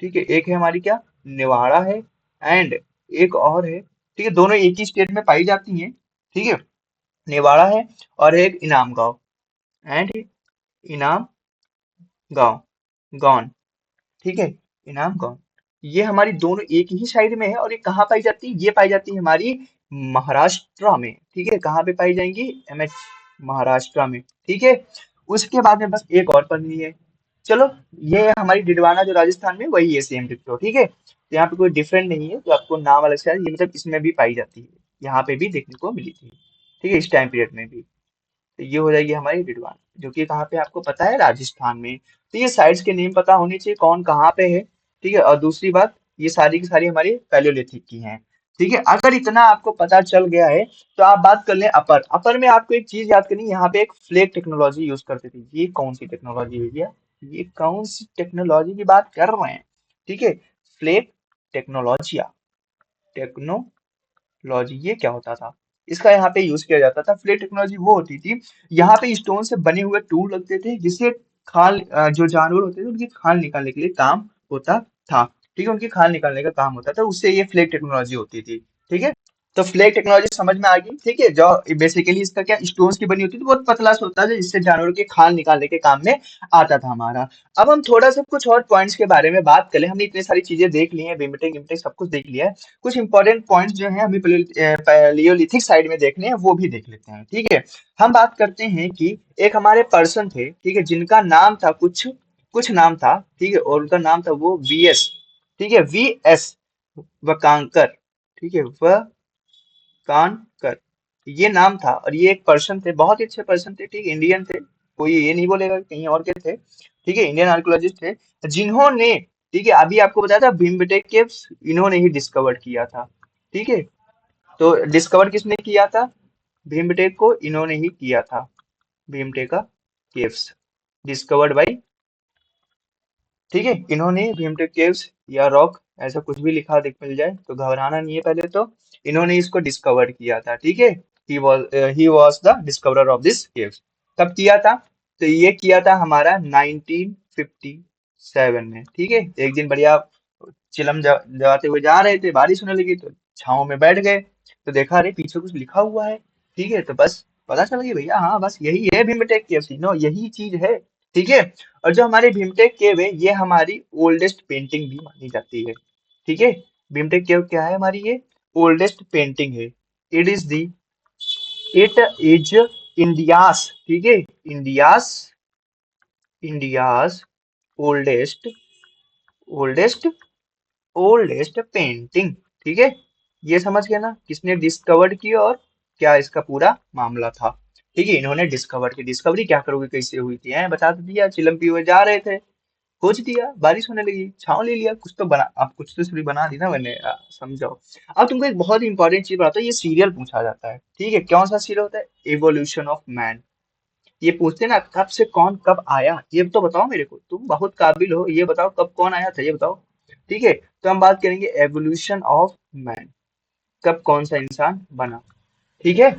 ठीक है, एक है हमारी क्या, नेवाड़ा है, एंड एक और है। ठीक है, दोनों एक ही स्टेट में पाई जाती हैं। ठीक है, नेवाड़ा है, और एक इनाम गांव, एंड इनाम गांव, गौन। ठीक है, इनाम गांव, ये हमारी दोनों एक ही साइड में है, और ये कहाँ पाई जाती है, ये पाई जाती है हमारी महाराष्ट्र में। ठीक है, कहाँ पे पाई जाएंगी, एमएच, महाराष्ट्र में। ठीक है, उसके बाद में बस एक और पढ़नी है। चलो, ये है हमारी डिडवाना जो राजस्थान में, वही है सेम डिट्टो। ठीक है, तो यहाँ पे कोई डिफरेंट नहीं है, तो आपको नाम अलग से, ये मतलब इसमें भी पाई जाती है, यहाँ पे भी देखने को मिली थी। ठीक है, इस टाइम पीरियड में भी। तो ये हो जाएगी हमारी डिडवाना, जो कि कहाँ पे आपको पता है, राजस्थान में। तो ये साइट्स के नेम पता होने चाहिए, कौन कहाँ पे है। ठीक है, और दूसरी बात, ये सारी की सारी हमारी पैलियोलिथिक की हैं। ठीक है, अगर इतना आपको पता चल गया है, तो आप बात कर लें अपर। अपर में आपको एक चीज याद करनी है, यहाँ पे एक फ्लैग टेक्नोलॉजी यूज करते थे। ये कौन सी टेक्नोलॉजी है भैया, ये कौन सी टेक्नोलॉजी की बात कर रहे हैं। ठीक है, फ्लैग टेक्नोलॉजिया, टेक्नोलॉजी, ये क्या होता था, इसका यहाँ पे यूज किया जाता था। फ्लैग टेक्नोलॉजी वो होती थी, यहाँ पे स्टोन से बने हुए टूल लगते थे, जिससे खाल, जो जानवर होते थे उनकी खाल निकालने के लिए काम होता था। ठीक है, उनकी खाल निकालने का काम होता था, उससे ये फ्लैग टेक्नोलॉजी होती थी। ठीक है, तो फ्लैग टेक्नोलॉजी समझ में आ गई। ठीक है, जो बेसिकली इसका क्या, स्टोन्स की बनी होती थी, बहुत पतला सा होता था, जिससे जानवरों की खाल निकालने के काम में आता था हमारा। अब हम थोड़ा सा कुछ और पॉइंट्स के बारे में बात करें। हमने इतनी सारी चीजें देख ली हैं, बिमटेक इमटेक सब कुछ देख लिया है। कुछ इंपॉर्टेंट पॉइंट्स जो है हमें पैलियोलिथिक साइड में देखने हैं, वो भी देख लेते हैं। ठीक है, हम बात करते हैं कि एक हमारे पर्सन थे, ठीक है, जिनका नाम था कुछ, कुछ नाम था। ठीक है, और उनका नाम था वो वीएस। ठीक है, वीएस वकांकर। ठीक है, वकानकर, ये नाम था, और ये एक पर्सन थे, बहुत ही अच्छे पर्सन थे। ठीक है, इंडियन थे, कोई ये नहीं बोलेगा कि कहीं और के थे। ठीक है, इंडियन आर्कियोलॉजिस्ट थे, जिन्होंने, ठीक है, अभी आपको बताया था भीमबेटक केव्स इन्होंने ही डिस्कवर किया था। ठीक है, तो डिस्कवर किसने किया था, भीमबेटक को इन्होंने ही किया था। भीमबेटका केव्स डिस्कवर्ड बाय, ठीक है, इन्होंने भीमटेक केव्स या रॉक, ऐसा कुछ भी लिखा देख मिल जाए तो घबराना नहीं है। पहले तो इन्होंने इसको डिस्कवर किया था। ठीक है, he was the discoverer of this caves. कब किया था, तो ये किया था हमारा 1957 में। ठीक है, एक दिन बढ़िया चिलम जगाते हुए जा रहे थे, बारिश होने लगी, तो छाँव में बैठ गए, तो देखा अरे पीछे कुछ लिखा हुआ है। ठीक है, तो बस पता चल गया भैया, हाँ बस यही है भीमटेक केव्स, नो यही चीज है। ठीक है, और जो हमारी भीमटेक केव है, ये हमारी ओल्डेस्ट पेंटिंग भी मानी जाती है। ठीक है, भीमटेक केव क्या है हमारी, ये ओल्डेस्ट पेंटिंग है। It is the, it is India's, ठीक है, India's, India's oldest, oldest, oldest painting. ठीक है, ये समझ गए ना, किसने डिस्कवर्ड की और क्या इसका पूरा मामला था। ठीक है, इन्होंने डिस्कवर की, डिस्कवरी क्या करोगे कैसे हुई थी, हैं बता तो दिया, चिलम पिए हुए जा रहे थे, खोज दिया, बारिश होने लगी, छाँव ले लिया, कुछ तो बना, आप कुछ तो स्टोरी बना दी ना मैंने, समझाओ। अब तुमको एक बहुत इंपॉर्टेंट चीज बताता हूँ, ये सीरियल पूछा जाता है। ठीक है, कौन सा सीरियल होता है, एवोल्यूशन ऑफ मैन। ये पूछते हैं ना, कब से कौन कब आया, ये तो बताओ मेरे को, तुम बहुत काबिल हो, ये बताओ कब कौन आया था, ये बताओ। ठीक है, तो हम बात करेंगे एवोल्यूशन ऑफ मैन। कब कौन सा इंसान बना। ठीक है,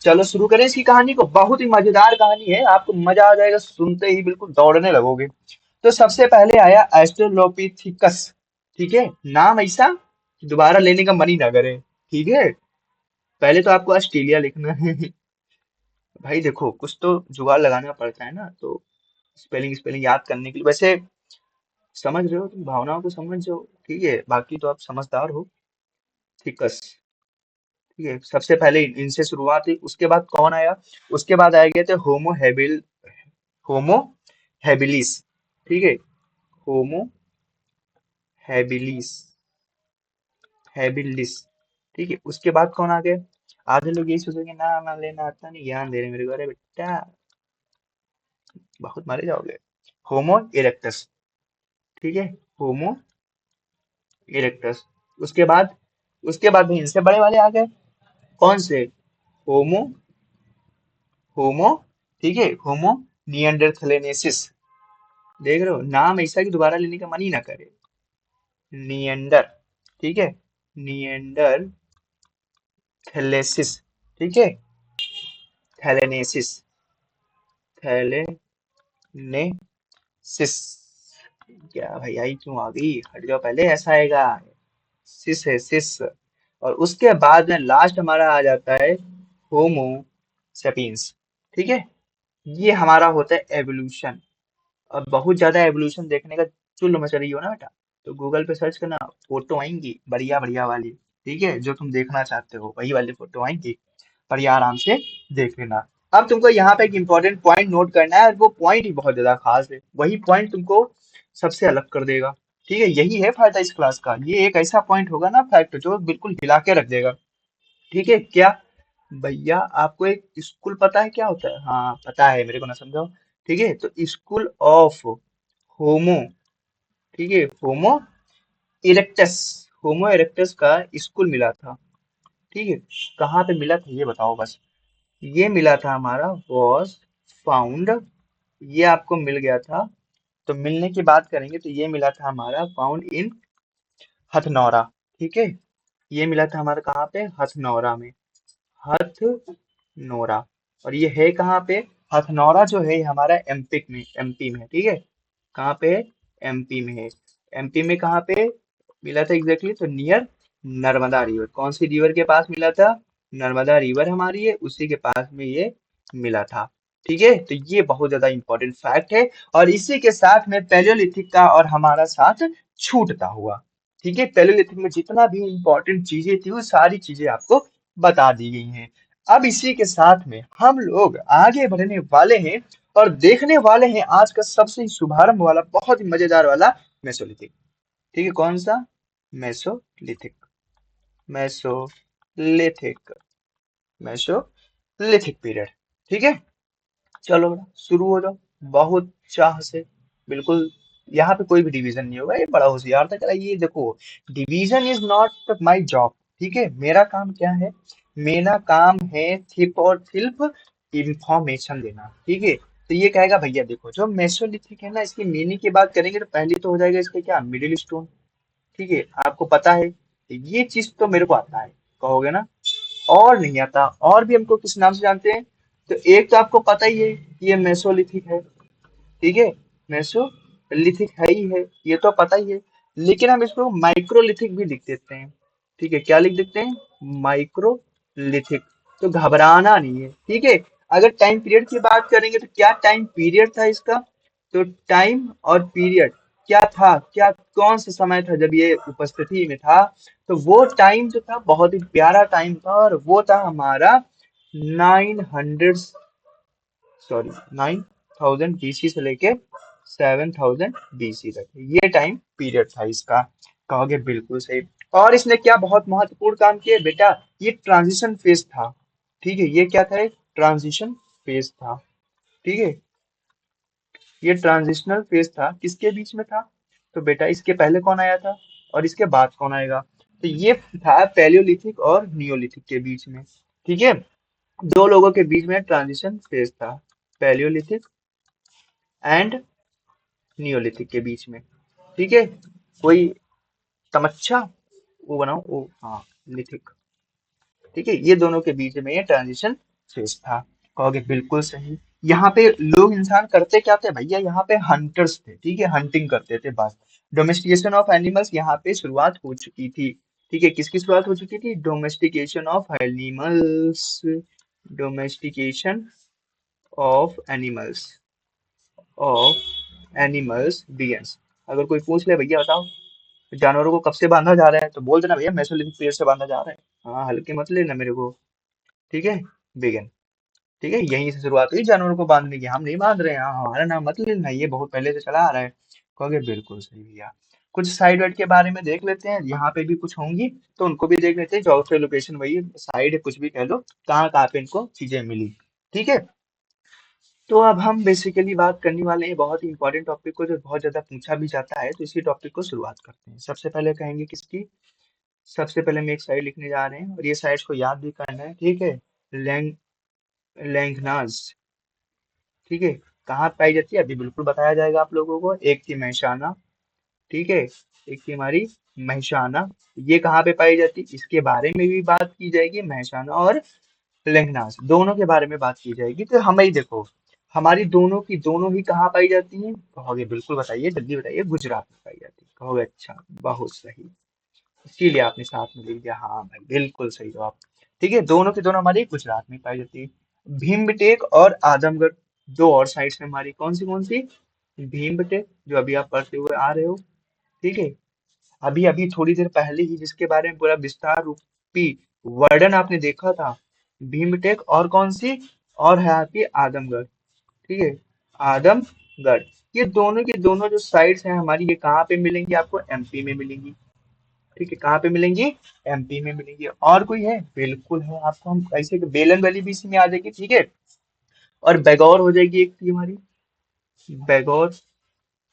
चलो शुरू करें इसकी कहानी को। बहुत ही मजेदार कहानी है, आपको मजा आ जाएगा सुनते ही, बिल्कुल दौड़ने लगोगे। तो सबसे पहले आया एस्ट्रोलोपिथिकस। ठीक है, नाम ऐसा कि दोबारा लेने का मन ही ना करे। ठीक है, पहले तो आपको ऑस्ट्रेलिया लिखना है। भाई देखो, कुछ तो जुगाड़ लगाना पड़ता है ना, तो स्पेलिंग स्पेलिंग याद करने के लिए। वैसे समझ रहे हो तुम, भावनाओं को समझ रहे हो। ठीक है, बाकी तो आप समझदार हो। थिकस। ठीक है, सबसे पहले इनसे शुरुआत हुई, उसके बाद कौन आया? उसके बाद आए गए थे होमो हैबिलिस। ठीक है, होमो हैबिलिस, हैबिलिस। ठीक है, उसके बाद कौन आ गए? आधे लोग यही सोचेंगे ना ना लेना आता नहीं, ज्ञान दे रहे मेरे को। अरे बेटा, बहुत मारे जाओगे। होमो इरेक्टस। ठीक है, होमो इरेक्टस। उसके बाद, भी इनसे बड़े वाले आ गए। कौन से? होमो होमो ठीक है, होमो निएंडरथलेनेसिस। देख रहे हो, नाम ऐसा कि दोबारा लेने का मन ही ना करे। निएंडर। ठीक है, निएंडरथलेसिस। ठीक है, थैलेनेसिस, थैलेनेसिस। क्या भाई, आई क्यों आ गई? हट जाओ, पहले ऐसा आएगा। सिस है, सिस। और उसके बाद में लास्ट हमारा आ जाता है होमो सेपियंस। ठीक है, ये हमारा होता है एवोल्यूशन। और बहुत ज्यादा एवोल्यूशन देखने का चुल मच रही हो ना बेटा, तो गूगल पे सर्च करना, फोटो आएंगी बढ़िया बढ़िया वाली। ठीक है, जो तुम देखना चाहते हो वही वाली फोटो आएंगी, बढ़िया आराम से देख लेना। अब तुमको यहाँ पे एक इंपॉर्टेंट पॉइंट नोट करना है, और वो पॉइंट ही बहुत ज्यादा खास है। वही पॉइंट तुमको सबसे अलग कर देगा। ठीक है, यही है फायदा इस क्लास का। ये एक ऐसा पॉइंट होगा ना, फैक्ट, जो बिल्कुल हिला के रख देगा। ठीक है, क्या? भैया आपको एक स्कूल पता है क्या होता है? हाँ पता है, मेरे को ना समझाओ। ठीक है, तो स्कूल ऑफ होमो, ठीक है, होमो इरेक्टस, होमो इरेक्टस का स्कूल मिला था। ठीक है, कहाँ पे मिला था ये बताओ बस। ये मिला था हमारा, वॉज फाउंड, ये आपको मिल गया था। तो मिलने की बात करेंगे तो ये मिला था हमारा, फाउंड इन हथनौरा। ठीक है, ये मिला था हमारा कहाँ पे? हथनौरा में। हथनौरा। और ये है कहाँ पे? हथनौरा जो है ये हमारा एमपी में है। ठीक है, कहाँ पे है? एमपी में है। एमपी में कहाँ पे मिला था एग्जैक्टली? तो नियर नर्मदा रिवर। कौन सी रिवर के पास मिला था? नर्मदा रिवर हमारी है, उसी के पास में ये मिला था। ठीक है, तो ये बहुत ज्यादा इंपॉर्टेंट फैक्ट है। और इसी के साथ में पैलियोलिथिक का और हमारा साथ छूटता हुआ। ठीक है, पैलियोलिथिक में जितना भी इंपॉर्टेंट चीजें थी वो सारी चीजें आपको बता दी गई हैं। अब इसी के साथ में हम लोग आगे बढ़ने वाले हैं और देखने वाले हैं आज का सबसे शुभारंभ वाला, बहुत ही मजेदार वाला, मेसोलिथिक। ठीक है, कौन सा? Mesolithic, Mesolithic, Mesolithic period. ठीक है, चलो बेटा शुरू हो जाओ, बहुत चाह से। बिल्कुल, यहाँ पे कोई भी डिवीजन नहीं होगा, ये बड़ा होशियार था। चला, ये देखो, division is not my job. ठीक है, मेरा काम क्या है? मेरा काम है थिप और थिल्प इंफॉर्मेशन देना। ठीक है, तो ये कहेगा भैया देखो, जो मेसोलिथिक है ना, इसकी मीनिंग की बात करेंगे तो पहली तो हो जाएगा इसका क्या? Middle stone. ठीक है, आपको पता है, ये चीज तो मेरे को आता है, कहोगे ना और नहीं आता। और भी हमको किस नाम से जानते हैं? तो एक तो आपको पता ही है कि ये मेसोलिथिक है। ठीक है, मेसोलिथिक है ही है, ये तो पता ही है। लेकिन हम इसको माइक्रोलिथिक भी लिख देते हैं। ठीक है, क्या लिख देते हैं? माइक्रोलिथिक। तो घबराना नहीं है। ठीक है, अगर टाइम पीरियड की बात करेंगे तो क्या टाइम पीरियड था इसका? तो टाइम और पीरियड क्या था, क्या कौन सा समय था जब ये उपस्थिति में था? तो वो टाइम जो था बहुत ही प्यारा टाइम था, और वो था हमारा 900, सॉरी 9000 BC से लेके 7000 BC तक, ये टाइम पीरियड था इसका। कहोगे बिल्कुल सही। और इसने क्या बहुत महत्वपूर्ण काम किया बेटा? ये ट्रांजिशन फेज था। ठीक है, ये क्या था? एक ट्रांजिशन फेज था। ठीक है, ये ट्रांजिशनल फेज था, किसके बीच में था? तो बेटा इसके पहले कौन आया था और इसके बाद कौन आएगा? तो ये था पैलियोलिथिक और नियोलिथिक के बीच में। ठीक है, दो लोगों के बीच में ट्रांजिशन फेज था, पैलियोलिथिक एंड नियोलिथिक के बीच में। ठीक है, कोई तमच्चा वो बनाओ, ओ हाँ, लिथिक। ठीक है, ये दोनों के बीच में ये ट्रांजिशन फेज था। कहोगे बिल्कुल सही। यहाँ पे लोग इंसान करते क्या थे भैया, यहाँ पे हंटर्स थे, ठीक है, हंटिंग करते थे बस। डोमेस्टिकेशन ऑफ एनिमल्स यहाँ पे शुरुआत हो चुकी थी। ठीक है, किसकी शुरुआत हो चुकी थी? Domestication of animals. Domestication of animals begins. अगर कोई पूछ ले भैया बताओ जानवरों को कब से बांधा जा रहा है, तो बोल देना भैया मेसोलिथिक पीरियड से बांधा जा रहा है। हाँ, हल्के मत लेना मेरे को। ठीक है, बिगिन। ठीक है, यहीं से शुरुआत हुई जानवरों को बांधने की, हम नहीं बांध रहे हैं। हाँ, हमारा नाम मत लेना, ये बहुत पहले से चला आ रहा है। कहोगे बिल्कुल सही भैया। कुछ साइड वाइड के बारे में देख लेते हैं, यहाँ पे भी कुछ होंगी तो उनको भी देख लेते हैं। जोग्राफी लोकेशन वही साइड कुछ भी कह लो, कहाँ कहाँ पे इनको चीजें मिली। ठीक है, तो अब हम बेसिकली बात करने वाले हैं बहुत ही इंपॉर्टेंट टॉपिक को, जो बहुत ज्यादा पूछा भी जाता है, तो इसी टॉपिक को शुरुआत करते हैं। सबसे पहले कहेंगे किसकी? सबसे पहले हम एक साइड लिखने जा रहे हैं और ये साइड्स को याद भी करना है। ठीक है, लैंग लैंगनाज। ठीक है, कहाँ पाई जाती है अभी बिल्कुल बताया जाएगा आप लोगों को। एक थी महसाना, ठीक है, एक थी हमारी महसाना। ये कहाँ पे पाई जाती है इसके बारे में भी बात की जाएगी। महसाना और लेंगनास दोनों के बारे में बात की जाएगी। तो हमें ही देखो, हमारी दोनों की दोनों ही कहाँ पाई जाती हैं? कहोगे बिल्कुल बताइए, जल्दी बताइए। गुजरात में पाई जाती है। कहोगे अच्छा, बहुत सही, इसीलिए आपने साथ में लिख दिया। हाँ भाई, बिल्कुल सही जवाब। ठीक है, दोनों की दोनों हमारी गुजरात में पाई जाती है। भीमबेटक और आजमगढ़, दो और साइड्स में हमारी कौन सी? भीमबेटक, जो अभी आप पढ़ते हुए आ रहे हो। ठीक है, अभी अभी थोड़ी देर पहले ही जिसके बारे में पूरा विस्तार रूपी वर्णन आपने देखा था। भीमबेटक और कौन सी? और है आपकी आजमगढ़। ठीक है, आजमगढ़। ये दोनों की दोनों जो साइड्स हैं हमारी, ये कहाँ पे मिलेंगी आपको? एमपी में मिलेंगी। ठीक है, कहाँ पे मिलेंगी? एमपी में मिलेंगी। और कोई है? बिल्कुल है, आपको हम ऐसे बेलन वैली भी इसी में आ जाएगी। ठीक है, और बेगौर हो जाएगी एक थी हमारी, बेगौर।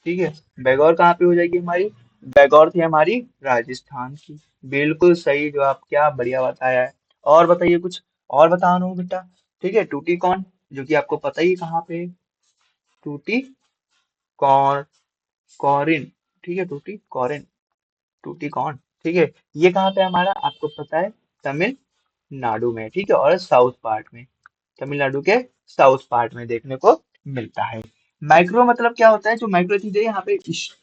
ठीक है, बेगौर कहाँ पे हो जाएगी हमारी? बेगौर थी हमारी राजस्थान की। बिल्कुल सही जवाब, क्या बढ़िया बताया है। और बताइए कुछ और बताना हो बेटा। ठीक है, टूटी कौन, जो कि आपको पता ही है कहाँ पे है। टूटी कौन, कौरिन। ठीक है, टूटी कौरिन, टूटी कौन। ठीक है, ये कहाँ पे हमारा आपको पता है? तमिलनाडु में। ठीक है, और साउथ पार्ट में, तमिलनाडु के साउथ पार्ट में देखने को मिलता है। माइक्रो मतलब क्या होता है? जो माइक्रो चीजें यहाँ पे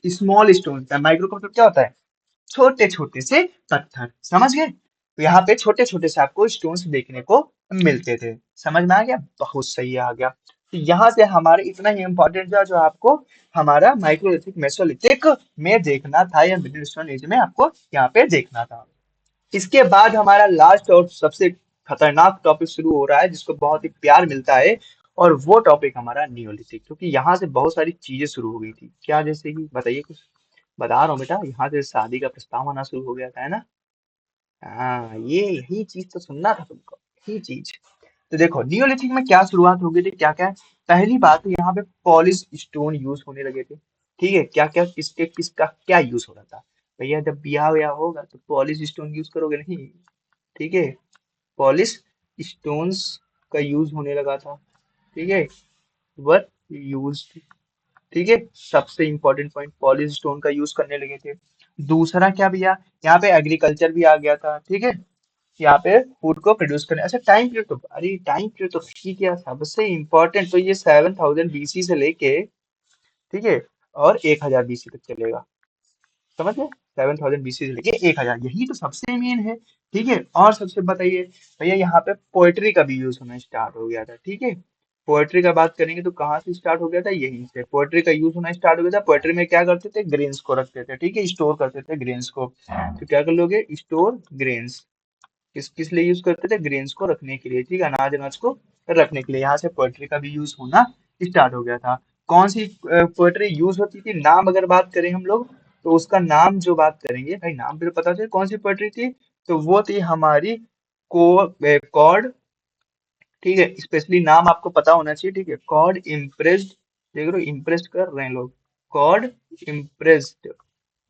स्मॉल स्टोन होता है। माइक्रो का मतलब क्या होता है? छोटे छोटे से पत्थर, समझ गए? तो यहाँ पे छोटे छोटे से आपको स्टोन्स देखने को मिलते थे। समझ में आ गया? बहुत सही आ गया। तो यहाँ से हमारे इतना ही इंपॉर्टेंट था जो आपको हमारा माइक्रोलिथिक मेसोलिथिक में देखना था, या मिडिल स्टोन एज में आपको यहाँ पे देखना था। इसके बाद हमारा लास्ट और सबसे खतरनाक टॉपिक शुरू हो रहा है, जिसको बहुत ही प्यार मिलता है, और वो टॉपिक हमारा नियोलिथिक। क्योंकि यहाँ से बहुत सारी चीजें शुरू हो गई थी। क्या? जैसे कि बताइए कुछ। बता रहा हूँ बेटा, यहाँ से शादी का प्रस्ताव आना शुरू हो गया था, है ना? हाँ, ये यही चीज तो सुनना था तुमको, यही चीज। तो देखो नियोलिथिक में क्या शुरुआत हो गई थी, क्या क्या? पहली बात तो यहाँ पे पॉलिश स्टोन यूज होने लगे थे। ठीक है, क्या क्या किसके किसका क्या यूज हो रहा था? भैया जब ब्याह व्याह होगा तो पॉलिश स्टोन यूज करोगे नहीं। ठीक है, पॉलिश स्टोन्स का यूज होने लगा था। ठीक है, वर यूज। ठीक है, सबसे इंपॉर्टेंट पॉइंट, पॉलिश स्टोन का यूज करने लगे थे। दूसरा क्या भैया, यहाँ पे एग्रीकल्चर भी आ गया था। ठीक है, यहाँ पे फूड को प्रोड्यूस करने। अच्छा, टाइम पीरियड तो, अरे टाइम पीरियड तो ठीक है, सबसे इंपॉर्टेंट तो ये 7000 बीसी से लेके, ठीक है, और 1000 बीसी तक चलेगा। समझ गए? 7000 बीसी से लेके 1000, यही तो सबसे मेन है। ठीक है, और सबसे बताइए भैया, यहाँ पे पोएट्री का भी यूज होना स्टार्ट हो गया था। ठीक है, पोएट्री का बात करेंगे तो कहाँ से स्टार्ट हो गया था? यहीं से पोएट्री का यूज होना स्टार्ट हो गया था। पोएट्री में क्या करते थे? ग्रेन्स को रखते थे। ठीक है, स्टोर करते थे ग्रेन्स को। तो क्या कर लोगे? Store grains. किस किस लिए यूज करते थे? ग्रेन्स को रखने के लिए। ठीक है, अनाज अनाज को रखने के लिए। यहाँ से पोएट्री का भी यूज होना स्टार्ट हो गया था। कौन सी पोएट्री यूज होती थी? नाम अगर बात करें हम लोग, तो उसका नाम जो बात करेंगे भाई, नाम भी तो पता चले कौन सी पोएट्री थी। तो वो थी हमारी कॉर्ड। ठीक है, स्पेशली नाम आपको पता होना चाहिए। ठीक है, कॉर्ड इम्प्रेस्ड। देख रहे हो, इम्प्रेस्ड कर रहे हैं लोग। कॉर्ड इम्प्रेस्ड,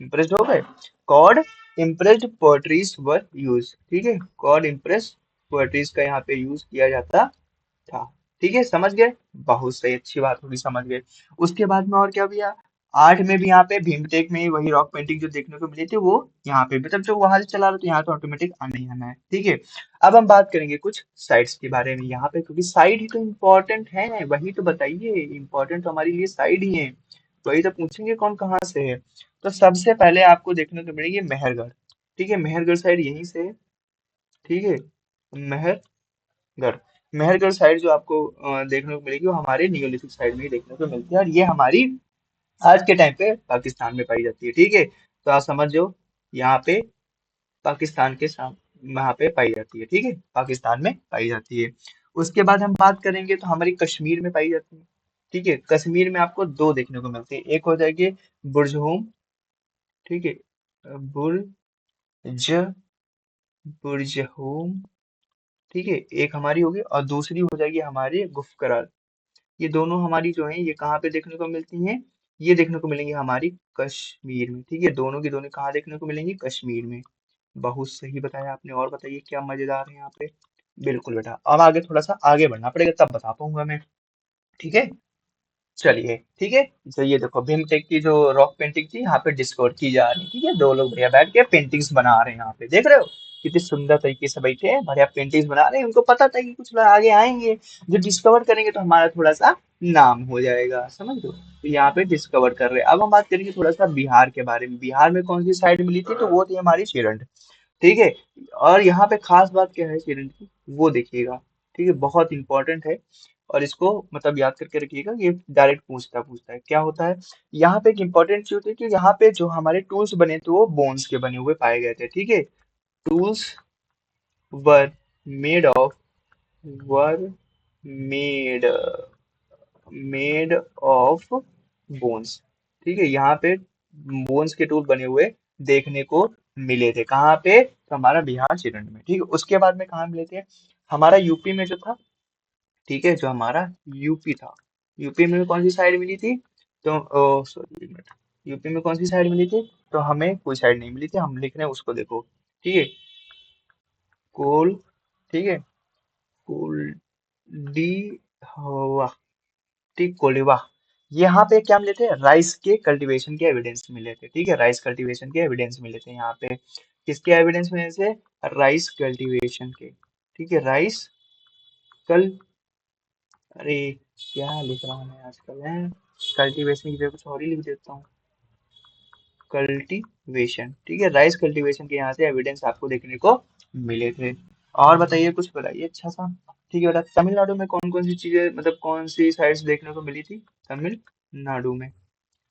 इम्प्रेस्ड हो गए। Cord impressed poetries were use. ठीक है, कॉर्ड इम्प्रेस्ड पोएट्रीज का यहाँ पे यूज किया जाता था। ठीक है, समझ गए? बहुत सही, अच्छी बात होगी, समझ गए। उसके बाद में और क्या भैया? 8 में भी यहाँ पे भीमटेक में वही रॉक पेंटिंग जो देखने को मिली थी वो यहाँ पे मतलब जो वहां से चला रहा तो यहाँ तो ऑटोमेटिक आना ही आना है। ठीक है, अब हम बात करेंगे कुछ साइट्स के बारे में यहाँ पे, क्योंकि साइट ही तो इम्पोर्टेंट है, वही तो बताइए, इम्पोर्टेंट तो हमारे लिए साइड ही है, वही तो पूछेंगे कौन कहाँ से है। तो सबसे पहले आपको देखने को मिलेगी मेहरगढ़। ठीक है, मेहरगढ़ साइड यहीं से है। ठीक है, मेहरगढ़, मेहरगढ़ साइड जो आपको देखने को मिलेगी वो हमारे नियोलिथिक साइड में ही देखने को मिलती है, और ये हमारी आज के टाइम पे पाकिस्तान में पाई जाती है। ठीक है, तो आप समझ जाओ यहाँ पे पाकिस्तान के साथ वहाँ पे पाई जाती है। ठीक है, पाकिस्तान में पाई जाती है। उसके बाद हम बात करेंगे तो हमारी कश्मीर में पाई जाती है। ठीक है, कश्मीर में आपको दो देखने को मिलती है, एक हो जाएगी बुरजहूम। ठीक है, बुरज बुरजहूम। ठीक है, एक हमारी होगी और दूसरी हो जाएगी हमारी गुफकरार। ये दोनों हमारी जो है ये कहाँ पे देखने को मिलती हैं, ये देखने को मिलेंगी हमारी कश्मीर में। ठीक है, दोनों की दोनों कहाँ देखने को मिलेंगी, कश्मीर में। बहुत सही बताया आपने, और बताइए क्या मजेदार है यहाँ पे। बिल्कुल बेटा, अब आगे थोड़ा सा आगे बढ़ना पड़ेगा तब बता पाऊंगा मैं। ठीक है, चलिए ठीक है। तो ये देखो भीमटेक की जो रॉक पेंटिंग थी यहाँ पे डिस्कवर की जा रही है। ठीक है, दो लोग बढ़िया बैठ के पेंटिंग्स बना रहे हैं, यहाँ पे देख रहे हो कितने सुंदर तरीके से बैठे हैं, बढ़िया पेंटिंग्स बना रहे हैं। उनको पता था कि कुछ लोग आगे आएंगे जो डिस्कवर करेंगे तो हमारा थोड़ा सा नाम हो जाएगा, समझ लो, तो यहाँ पे डिस्कवर कर रहे हैं। अब हम बात करेंगे थोड़ा सा बिहार के बारे में, बिहार में कौन सी साइड मिली थी, तो वो थी हमारी शेरंड। ठीक है, और यहाँ पे खास बात क्या है शेरंड की, वो देखिएगा। ठीक है, बहुत इंपॉर्टेंट है, और इसको मतलब याद करके रखिएगा, ये डायरेक्ट पूछता पूछता है क्या होता है। यहाँ पे एक इंपॉर्टेंट चीज होती है कि यहाँ पे जो हमारे टूल्स बने थे वो बोन्स के बने हुए पाए गए थे। ठीक है, tools were made of were made made of bones. ठीक है, यहाँ पे बोन्स के टूल बने हुए देखने को मिले थे, कहाँ पे, तो हमारा बिहार चिरंड में। ठीक है, उसके बाद में कहाँ मिले थे, हमारा यूपी में जो था। ठीक है, जो हमारा यूपी था, यूपी में कौन सी साइड मिली थी, तो सॉरी यूपी में कौन सी साइड मिली थी, तो हमें कोई साइड नहीं मिली थी, हम लिख रहे हैं उसको देखो। ठीक है, कोल, ठीक है, कोल डी हवा, ठीक, कोलेवा। यहाँ पे क्या मिले थे, राइस के कल्टीवेशन के एविडेंस मिले थे। ठीक है, राइस कल्टीवेशन के एविडेंस मिले थे यहाँ पे, किसके एविडेंस मिले थे, राइस कल्टीवेशन के। ठीक है, राइस कल, अरे क्या लिख रहा हूँ मैं आजकल है, कल्टीवेशन की जगह कुछ और ही लिख देता हूँ, कल्टीवेशन। ठीक है, राइस कल्टीवेशन के यहाँ से एविडेंस आपको देखने को मिले थे। और बताइए, कुछ बताइए अच्छा सा। ठीक है बेटा, तमिलनाडु में कौन कौन सी चीजें मतलब कौन सी साइट्स देखने को मिली थी, तमिलनाडु में।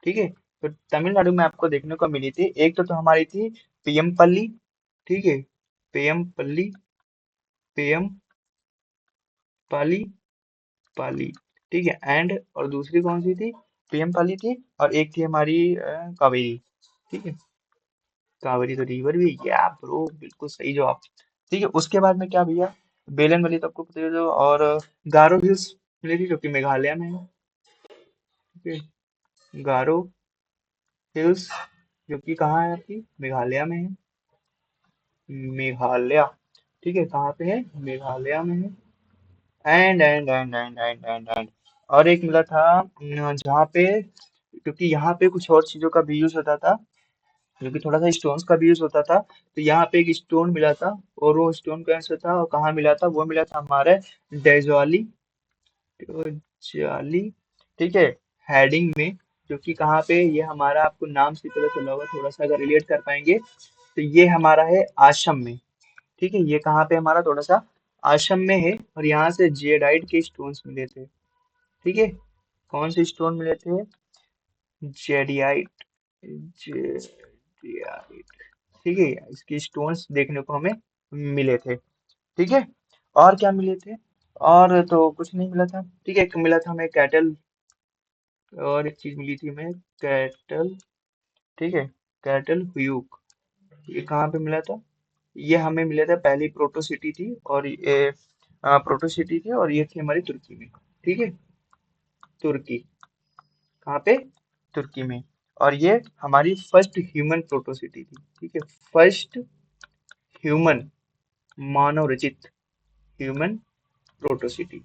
ठीक है, तो तमिलनाडु में आपको देखने को मिली थी, एक तो हमारी थी पेयमपल्ली। ठीक है, पेयमपल्ली, पेयमपाली, पाली। ठीक है, एंड और दूसरी कौन सी थी, पेयमपाली थी, और एक थी हमारी कावेरी। ठीक है, कावेरी तो रिवर भी, या ब्रो बिल्कुल सही जवाब। ठीक है, उसके बाद में क्या भैया, बेलन वैली तो आपको पता ही है, और गारो हिल्स मिली थी जो कि मेघालय में है। ठीक है, गारो हिल्स जो कि कहाँ है आपकी, मेघालय में है, मेघालय। ठीक है, कहाँ पे है, मेघालय में है। एंड और एक मिला था जहाँ पे, क्योंकि यहाँ पे कुछ और चीजों का भी यूज होता था, क्योंकि थोड़ा सा स्टोन्स का भी यूज होता था, तो यहाँ पे एक स्टोन मिला था, और वो स्टोन कहाँ से था और कहाँ मिला था, वो मिला था हमारे डेजवाली, डेजवाली। ठीक है, हेडिंग में, जो कि कहाँ पे, ये हमारा आपको नाम से पता चला होगा, थोड़ा सा अगर रिलेट कर पाएंगे तो ये हमारा है आश्रम में। ठीक है, ये कहाँ पे हमारा थोड़ा सा आश्रम में है, और यहाँ से जेडाइट के स्टोन्स मिले थे। ठीक है, कौन से स्टोन मिले थे, जेडियाइट, जेडियाइट। ठीक है, इसके स्टोन्स देखने को हमें मिले थे। ठीक है, और क्या मिले थे, और तो कुछ नहीं मिला था। ठीक है, एक मिला था हमें कैटल, और एक चीज मिली थी हमें कैटल। ठीक है, कैटल हुयूक, ये कहाँ पे मिला था, ये हमें मिला था पहली प्रोटो सिटी थी, और ये प्रोटो सिटी थी, और ये थी हमारी तुर्की में। ठीक है, तुर्की, कहाँ पे, तुर्की में। और ये हमारी फर्स्ट ह्यूमन प्रोटो सिटी थी। ठीक है, फर्स्ट ह्यूमन, मानव रचित human proto city,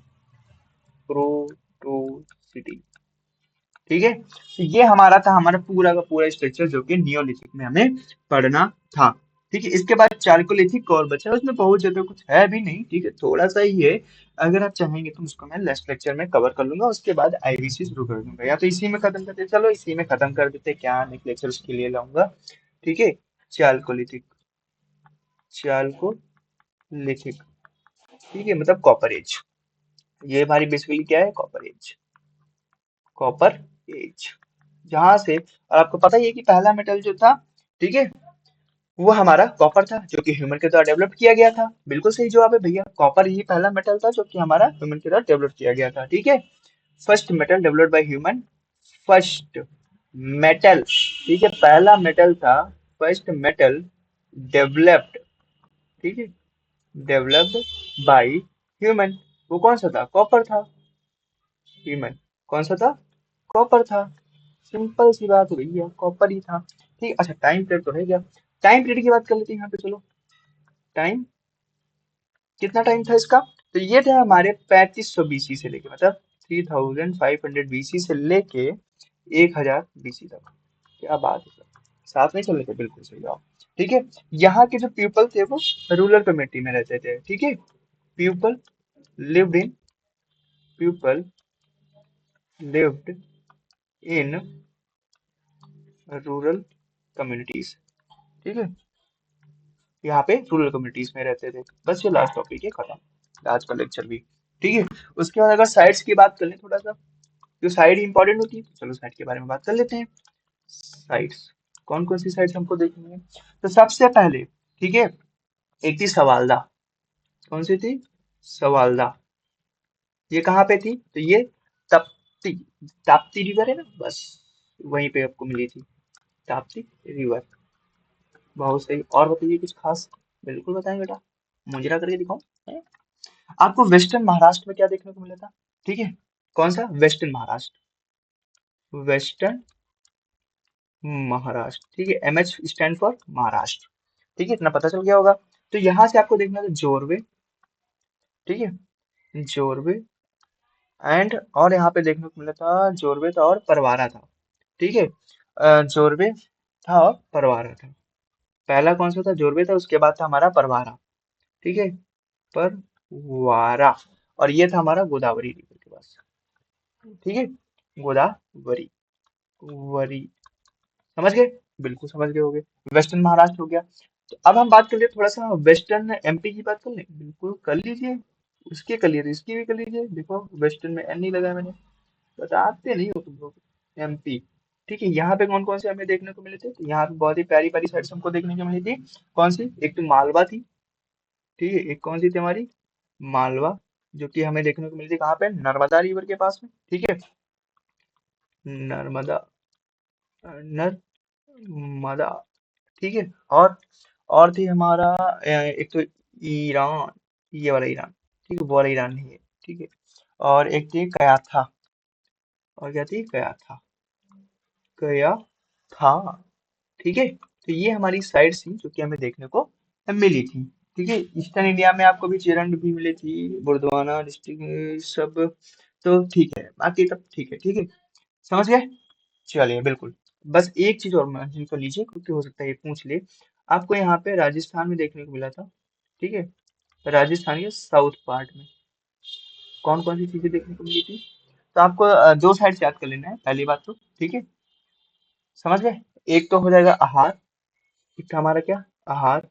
proto city. ठीक है, तो ये हमारा था, हमारा पूरा का पूरा स्ट्रक्चर जो कि नियोलिथिक में हमें पढ़ना था। ठीक है, इसके बाद चारकोलिथिक और बचा, उसमें बहुत ज्यादा कुछ है भी नहीं, ठीक है, थोड़ा सा ही है। अगर आप चाहेंगे तो उसको मैं नेक्स्ट लेक्चर में कवर कर लूंगा, उसके बाद आईवीसी शुरू कर दूंगा, या तो इसी में खत्म करते, चलो इसी में खत्म कर देते, क्या नेक्स्ट लेक्चर उसके लिए लाऊंगा। ठीक है, चारकोलिथिक, चारकोलिथिक, ठीक है, मतलब कॉपर एज, ये हमारी बेसिकली क्या है, कॉपर एज, कॉपर एज, जहां से, और आपको पता ही है कि पहला मेटल जो था, ठीक है, वो हमारा कॉपर था, जो कि ह्यूमन के द्वारा डेवलप किया गया था। बिल्कुल सही जवाब है भैया, कॉपर ही पहला मेटल था जो कि हमारा ह्यूमन के द्वारा डेवलप किया गया था। ठीक है, first metal developed by human, first metal, ठीक है, पहला मेटल था, फर्स्ट मेटल डेवलप्ड, ठीक है, डेवलप्ड बाय ह्यूमन, वो कौन सा था, कॉपर था। ह्यूमन कौन सा था, कॉपर था। सिंपल सी बात हो गई है, कॉपर ही था। ठीक, अच्छा टाइम पीरियड तो है क्या, टाइम पीरियड की बात कर लेते हैं यहाँ पे, चलो टाइम, कितना टाइम था इसका, तो ये था हमारे 3500 बीसी से लेके, मतलब 3500 बीसी से लेके 1000 बीसी तक। क्या बात है सर, साथ में चल रहे थे, बिल्कुल सही जवाब। ठीक है, यहाँ के जो पीपल थे वो रूरल कम्युनिटी में रहते थे। ठीक है, people lived in, people lived in rural communities. ठीक है, यहाँ पे रूरल कम्युनिटीज में रहते थे। बस ये लास्ट टॉपिक है, खत्म आज का लेक्चर भी। ठीक है, उसके बाद अगर साइट्स की बात कर लें थोड़ा सा, जो साइट इंपॉर्टेंट होती है, तो चलो साइट के बारे में बात कर लेते हैं। साइट्स, कौन कौन सी साइट्स हमको देखनी है, तो सबसे पहले, ठीक है, एक थी सवालदा, कौन सी थी, सवालदा, ये कहाँ पे थी, तो ये ताप्ती, ताप्ती रिवर है ना, बस वहीं पे आपको मिली थी, ताप्ती रिवर। बहुत सही, और बताइए कुछ खास, बिल्कुल बताएं बेटा, मुजरा करके दिखाओ। हैं? आपको वेस्टर्न महाराष्ट्र में क्या देखने को मिला था, ठीक है, कौन सा, वेस्टर्न महाराष्ट्र, वेस्टर्न महाराष्ट्र, ठीक है, एमएच स्टैंड फॉर महाराष्ट्र। ठीक है, इतना पता चल गया होगा। तो यहाँ से आपको देखना था जोरवे, ठीक है, जोरवे एंड, और यहाँ पे देखने को मिला था, जोरवे था और परवारा था। ठीक है, जोरवे था और परवारा था, पहला कौन सा था, जोरवे था, उसके बाद था हमारा परवारा। ठीक है, परवारा, और ये था हमारा गोदावरी रिवर के पास। ठीक है, गोदावरी, वरी, समझ गए, बिल्कुल समझ गए होगे। वेस्टर्न महाराष्ट्र हो गया। तो अब हम बात कर लिए थोड़ा सा वेस्टर्न एमपी की, बात कर लें, बिल्कुल कर लीजिए, उसके कर लिए तो इसकी भी कर लीजिए। देखो वेस्टर्न में एन नहीं लगा है मैंने, बताते नहीं हो तुम लोग। एमपी, ठीक है, यहाँ पे कौन कौन से हमें देखने को मिले थे, तो यहाँ पे बहुत ही प्यारी प्यारी साइट्स हमको देखने को मिली थी। कौन सी, एक तो मालवा थी, ठीक है, एक कौन सी थी हमारी, मालवा, जो कि हमें देखने को मिली थी कहाँ पे, नर्मदा रिवर के पास में। ठीक है, नर्मदा, नर्मदा, ठीक है, और थी हमारा एक तो ईरान, ये वाला ईरान, ठीक है, वो वाला ईरान नहीं है। ठीक है, और एक थी कयाथा, और क्या थी, कयाथा, कया था। ठीक है, तो ये हमारी साइट्स थी जो कि हमें देखने को मिली थी। ठीक है, ईस्टर्न इंडिया में आपको भी चेरन भी मिली थी, बुर्दवाना डिस्ट्रिक्ट सब, तो ठीक है, बाकी तब ठीक है, ठीक है, समझ गए। चलिए बिल्कुल, बस एक चीज और मेंशन कर लीजिए, क्योंकि हो सकता है ये पूछ ले। आपको यहाँ पे राजस्थान में देखने को मिला था, ठीक है, राजस्थान के साउथ पार्ट में कौन कौन सी चीजें देखने को मिली थी, तो आपको दो साइड याद कर लेना है, पहली बात तो, ठीक है, समझ गए। एक तो हो जाएगा आहार, एक था हमारा क्या, आहार,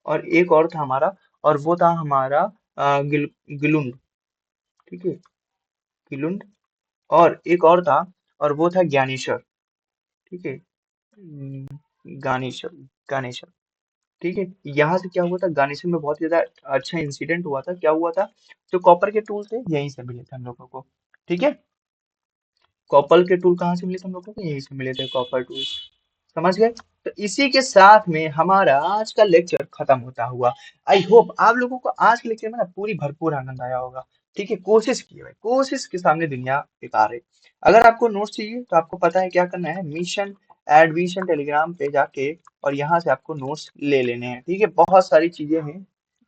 और एक और था हमारा, और वो था हमारा गिलुंड, ठीक है, गिलुंड, और एक और था, और वो था ज्ञानेश्वर। ठीक है, गानेश्वर, गानेश्वर, ठीक है। यहाँ से क्या हुआ था, गानेश्वर में बहुत ज्यादा अच्छा इंसिडेंट हुआ था, क्या हुआ था, जो कॉपर के टूल थे यहीं से मिले थे हम लोगों को। ठीक है, कॉपर के टूल कहाँ से मिले थे हम लोगों को, यहीं से मिले थे कॉपर टूल, समझ गए। तो इसी के साथ में हमारा आज का लेक्चर खत्म होता हुआ। आई होप आप लोगों को आज के लेक्चर में ना पूरी भरपूर आनंद आया होगा। ठीक है, कोशिश की भाई, कोशिश के सामने दुनिया बेकार है। अगर आपको नोट्स चाहिए तो आपको पता है क्या करना है, मिशन एडमिशन टेलीग्राम पे जाके और यहाँ से आपको नोट्स ले लेने हैं। ठीक है, बहुत सारी चीजें हैं,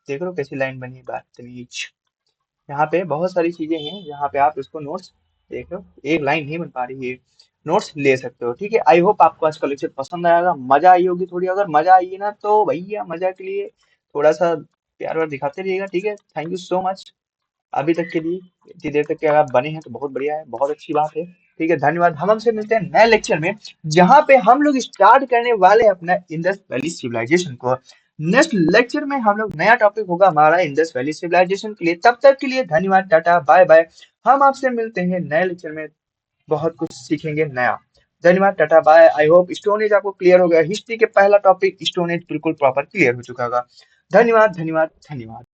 देख लो कैसी लाइन बनी है, बदतमीज। यहाँ पे बहुत सारी चीजें हैं, यहाँ पे आप इसको नोट्स देख लो, एक लाइन नहीं बन पा रही है। नोट्स ले सकते हो, ठीक है। आई होप आपको आज का लेक्चर पसंद आएगा, मजा आई होगी थोड़ी। अगर मजा आई है ना तो भैया मजा के लिए थोड़ा सा प्यार व्यार दिखाते रहिएगा, ठीक है। थैंक यू सो मच अभी तक के लिए। इतनी देर तक के अगर आप बने हैं तो बहुत बढ़िया है, बहुत अच्छी बात है। ठीक है, धन्यवाद। हम हमसे मिलते हैं नए लेक्चर में, जहां पे हम लोग स्टार्ट करने वाले हैं अपना इंडस वैली सिविलाइजेशन को। नेक्स्ट लेक्चर में हम लोग नया टॉपिक होगा हमारा इंडस वैली सिविलाइजेशन के लिए। तब तक के लिए धन्यवाद, टाटा बाय बाय। हम आपसे मिलते हैं नए लेक्चर में, बहुत कुछ सीखेंगे नया। धन्यवाद, tata bye. I hope stone age आपको क्लियर हो गया। हिस्ट्री के पहला टॉपिक स्टोन एज बिल्कुल प्रॉपर क्लियर हो चुका होगा। धन्यवाद धन्यवाद धन्यवाद।